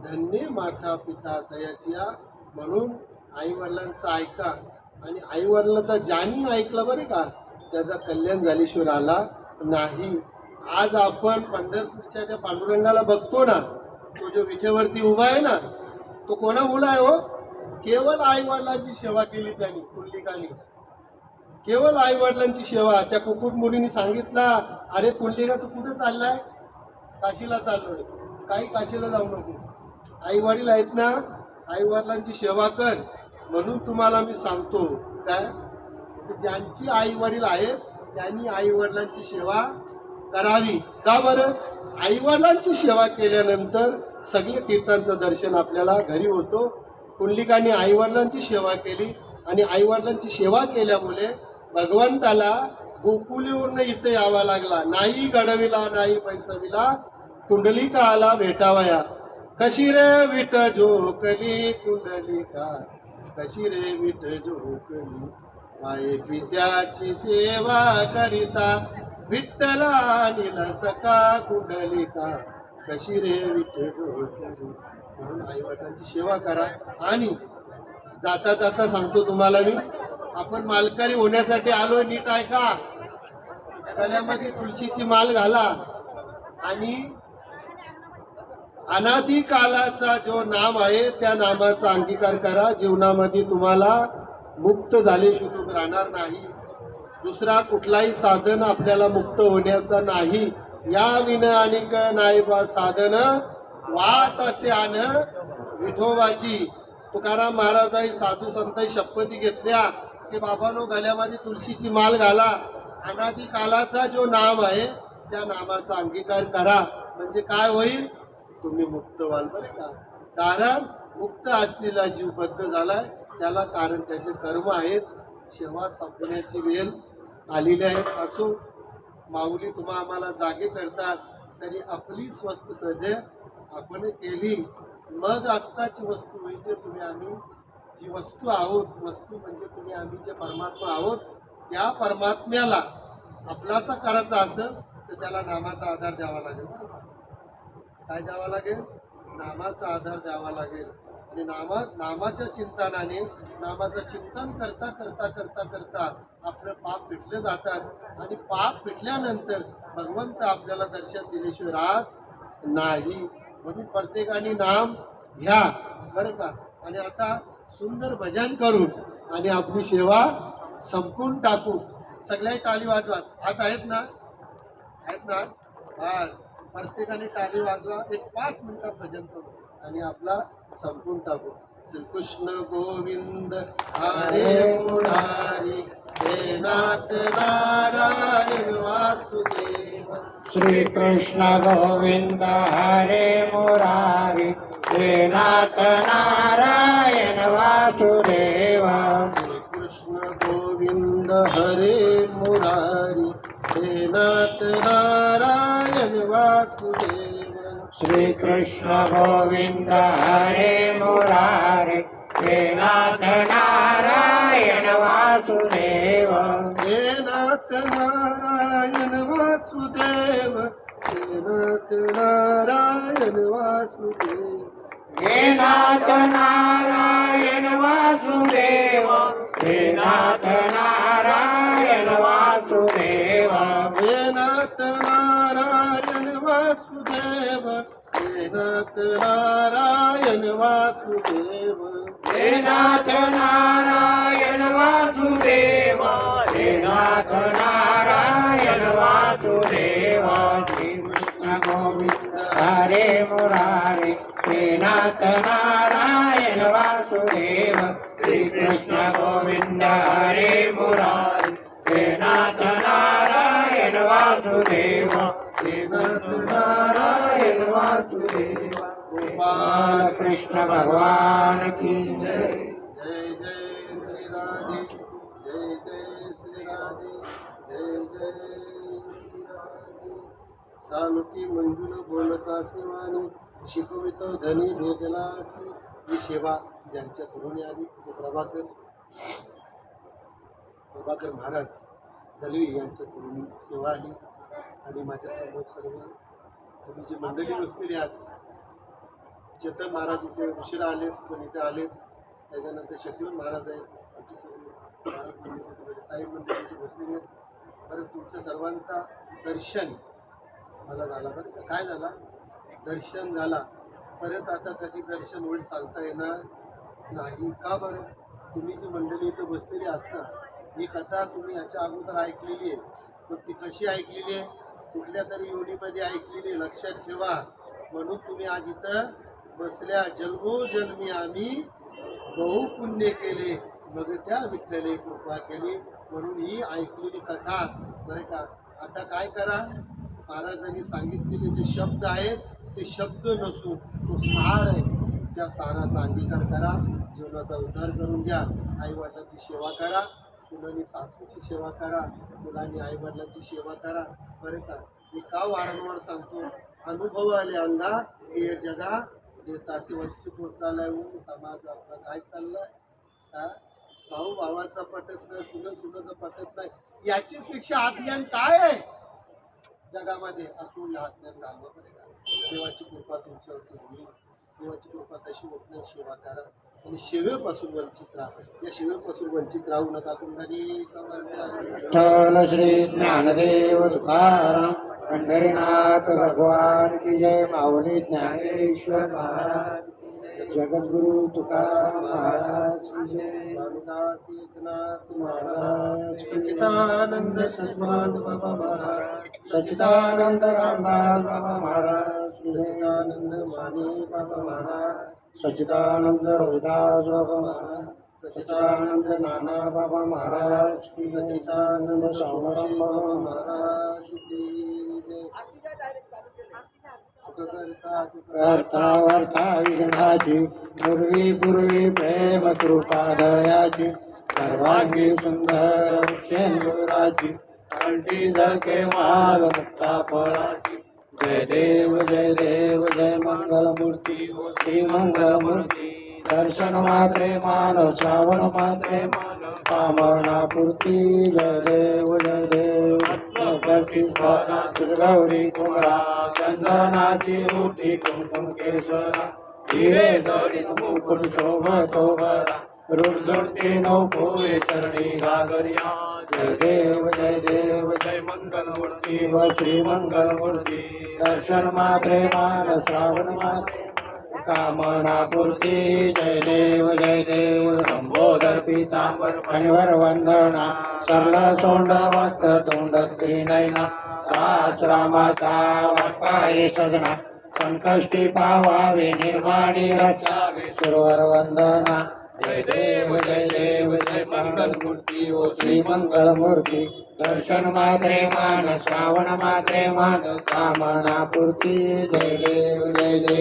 धन्य माता पिता दयाचिया. म्हणून आई वडिलांचं ऐका. आणि आई वडिलांचा ज्यानी ऐकलं बरं का, त्याचा कल्याण झाल्याशिवाय आला नाही. आज आपण पंढरपूरच्या त्या पांडुरंगाला बघतो ना, तो जो विठेवरती उभा आहे ना, तो कोणा मुला आहे हो. केवळ आई वडिलांची सेवा केली त्यांनी. कुंडलिकाने केवळ आई वडिलांची सेवा. त्या कुकुट मुलीने सांगितला, अरे कुंडलिका तू कुठे चाललाय. काशीला चाललोय. काही काशीला जाऊ नको. आई वडील आहेत ना, आई वडिलांची सेवा कर. म्हणून तुम्हाला मी सांगतो काय, ज्यांची आई वडील आहेत त्यांनी आई वडिलांची सेवा करावी. का बरं. आई वडिलांची सेवा केल्यानंतर सगळे तीर्थांचं दर्शन आपल्याला घरी होतो. कुंडलिकाने आई वडिलांची सेवा केली. आणि आई वडिलांची सेवा केल्यामुळे भगवंताला गोकुलीवरून इथं यावा लागला. नाही घडविला नाही पैसविला, कुंडलिका आला भेटावया. कशी रे विठ झोकली कुंडलिका, कशी रे विठ झोकली. आई पित्याची सेवा करिता, विठ्ठला निल सका कुंडलिका, कशी रे विठ झोकली. म्हणून आई वडिलांची सेवा करा. आणि जाता जाता सांगतो तुम्हाला मी, आपण मालकरी होण्यासाठी आलो. नीट ऐका. गळ्यामध्ये तुळशीची माल घाला. आणि अनादी कालाचा जो नाम आहे त्या नामाचा अंगीकार करा. जीवनामध्ये तुम्हाला मुक्त झाल्याशिवाय तुम्ही राहणार नाही. दुसरा कुठलाही साधन आपल्याला मुक्त होण्याचा नाही. या विन अनेक नाही बा साधन, वाट असे आण विठोबाची. तुकाराम महाराजांनी साधू संतांनी शपथी घेतल्या की बाबांनो गळ्यामध्ये तुळशीची माल घाला. अनादी कालाचा जो नाम आहे त्या नामाचा अंगीकार करा. म्हणजे काय होईल, तुम्ही मुक्त व्हाल बरं का. कारण मुक्त असलेला जीव बद्ध झालाय, त्याला कारण त्याचे कर्म आहेत. सेवा संपण्याची वेळ आलेली आहे. असो माऊली तुम्हा आम्हाला जागे करतात, तरी आपली स्वस्थ सजे आपण केली. मग असताची वस्तू म्हणजे तुम्ही आम्ही जी वस्तू आहोत. वस्तू म्हणजे तुम्ही आम्ही जे परमात्मा आहोत, त्या परमात्म्याला आपलासा करायचा असेल तर त्याला नामाचा आधार द्यावा लागेल. काय द्यावा लागेल. नामाचा आधार द्यावा लागेल. आणि नामाच्या चिंतनाने, नामाचं चिंतन करता करता करता करता आपलं पाप फिटले जातात. आणि पाप फिटल्यानंतर भगवंत आपल्याला दर्शन दिल्याशिवाय राहत नाही. म्हणून प्रत्येकाने नाम घ्या बरं का. आणि आता सुंदर भजन करून आणि आपली सेवा संपून टाकू. सगळ्या टाळी वाजवा. हात आहेत ना, आहेत ना. बस प्रत्येकाने टाळी वाजवा. एक 5 मिनिटात भजन करू आणि आपला संपून टाकू. श्रीकृष्ण गोविंद हरे मुरारी, हे नाथ नारायण वासुदेव. श्रीकृष्ण गोविंद हरे मुरारी, हे नाथ नारायण वासुदेव. हरे मुरारी हे नाथ नारायण वासुदेव श्री कृष्ण गोविंद हरे मुरारे हे नाथ नारायण वासुदेव हे नाथ नारायण वासुदेव हे नाथ नारायण वासुदेव हे नाथ नारायण वासुदेव हे नाथ नारायण वासुदेव हे नाथ नारायण वासुदेव हे नाथ नारायण वासुदेव हे नाथ नारायण वासुदेव हे नाथ नारायण वासुदेव श्री कृष्ण गोविंद हरे मुरारे हे नाथ नारायण वासुदेव श्री कृष्ण गोविंद हरे मुरारे हे नाथ नारायण वासुदेव हे नाथ नारायण वासुदेव गोपाल कृष्ण भगवान की जय जय जय श्री राधे जय जय श्री राधे जय जय श्री राधे सानुकी मंजुल बोलता सेवानी शिकवितो धनी भेटला असे ही सेवा ज्यांच्या तरुणी आली ते प्रभाकर महाराज दलवी यांच्या तरुणी सेवा आली आणि माझ्या समोर सर्व तुम्ही जी मंडळी बसलेली आहात चेतन महाराज इथे उशिरा आलेत पण इथे आलेत त्याच्यानंतर शतीवन महाराज आहेत आमचे सर्व महाराज मंडळी ताई मंडळी इथे बसलेली आहेत परत तुमच्या सर्वांचा दर्शन मला झाला बरं का काय झाला दर्शन झाला परत आता कधी दर्शन होईल सांगता येणार नाही का बरं तुम्ही जी मंडळी इथं बसलेली आहात ना ही कथा तुम्ही ह्याच्या अगोदर ऐकलेली आहे पण ती कशी ऐकलेली आहे कुठल्या तरी योनीमध्ये ऐकलेली आहे लक्षात ठेवा म्हणून तुम्ही आज इथं बसल्या जन्मोजन्मी आम्ही बहुपुण्य केले मग त्या विठ्ठले कृपा केली म्हणून ही ऐकलेली कथा बरं का आता काय करा महाराजांनी सांगितलेले जे शब्द आहेत ते शब्द नसून तो सार आहे त्या साराचा अंगीकार करा जीवनाचा उद्धार करून घ्या आईवडिलांची सेवा करा सुनांनी सासूची सेवा करा मुलांनी आईवडिलांची सेवा करा बरं का मी का वारंवार सांगतो अनुभव आले अंगा हे जगा देतासी वंचित होत चाललाय समाज आपला काय चाललाय हा भाऊ भावाचा पटत नाही सुनाचं पटत नाही याची पेक्षा आज्ञान काय आहे जगामध्ये असून या आज्ञान घालणं पडेल देवाची कृपा तुमच्यावरती होईल देवाची कृपा तशी होत नाही सेवा करा आणि सेवेपासून वंचित राहा या सेवेपासून वंचित राहू नका कुंडली विठ्ठल श्री ज्ञानदेव तुकाराम पंढरीनाथ भगवान की जय माऊली ज्ञानेश्वर महाराज जगद्गुरु तुकाराम महाराज की जय रामदास एकनाथ महाराज सच्चिदानंद सद्गुणानंद बाबा महाराज सच्चिदानंद रामदास बाबा महाराज की जय सच्चिदानंद माने बाबा महाराज सच्चिदानंद रोहिदास बाबा महाराज सच्चिदानंद नाना बाबा महाराज की जय सच्चिदानंद सोमराम बाबा महाराज की जय सुखकर्ता करता वर्ता विघ्नाची पूर्वी प्रेम कृपा दयाची सर्वांगी सुंदर वृक्षेंदुराची कंठी झळके माल मुक्ता फळाची जय देव जय मंगलमूर्ती हो श्री मंगलमूर्ती दर्शन मात्रे मान श्रावण मात्रे मान कामना पूर्ती जय देव गौरी कुमरा चंदनाची ओटी कुंकुम केशरा हिरे जडित मुकुट शोभतो बरा रुद्रते नौपोरे चरणी गागरिया जय देव जय मंगलमूर्ती व श्री मंगलमूर्ती दर्शन मात्रे मान श्रावण मात्रे कामना पूर्ती जय देव संबोधर पीतांबर फणीवर वंदना सरळ सोंड वक्र तोंड त्रिनयना दास रामाचा वाटपाये सजना संकष्टी पावावे निर्माणी रचावे सुरवर वंदना जय देव जय मंगलमूर्ती ओ श्री मंगलमूर्ती दर्शन मात्रे मान श्रावण मात्रे मान कामना पूर्ती जय देव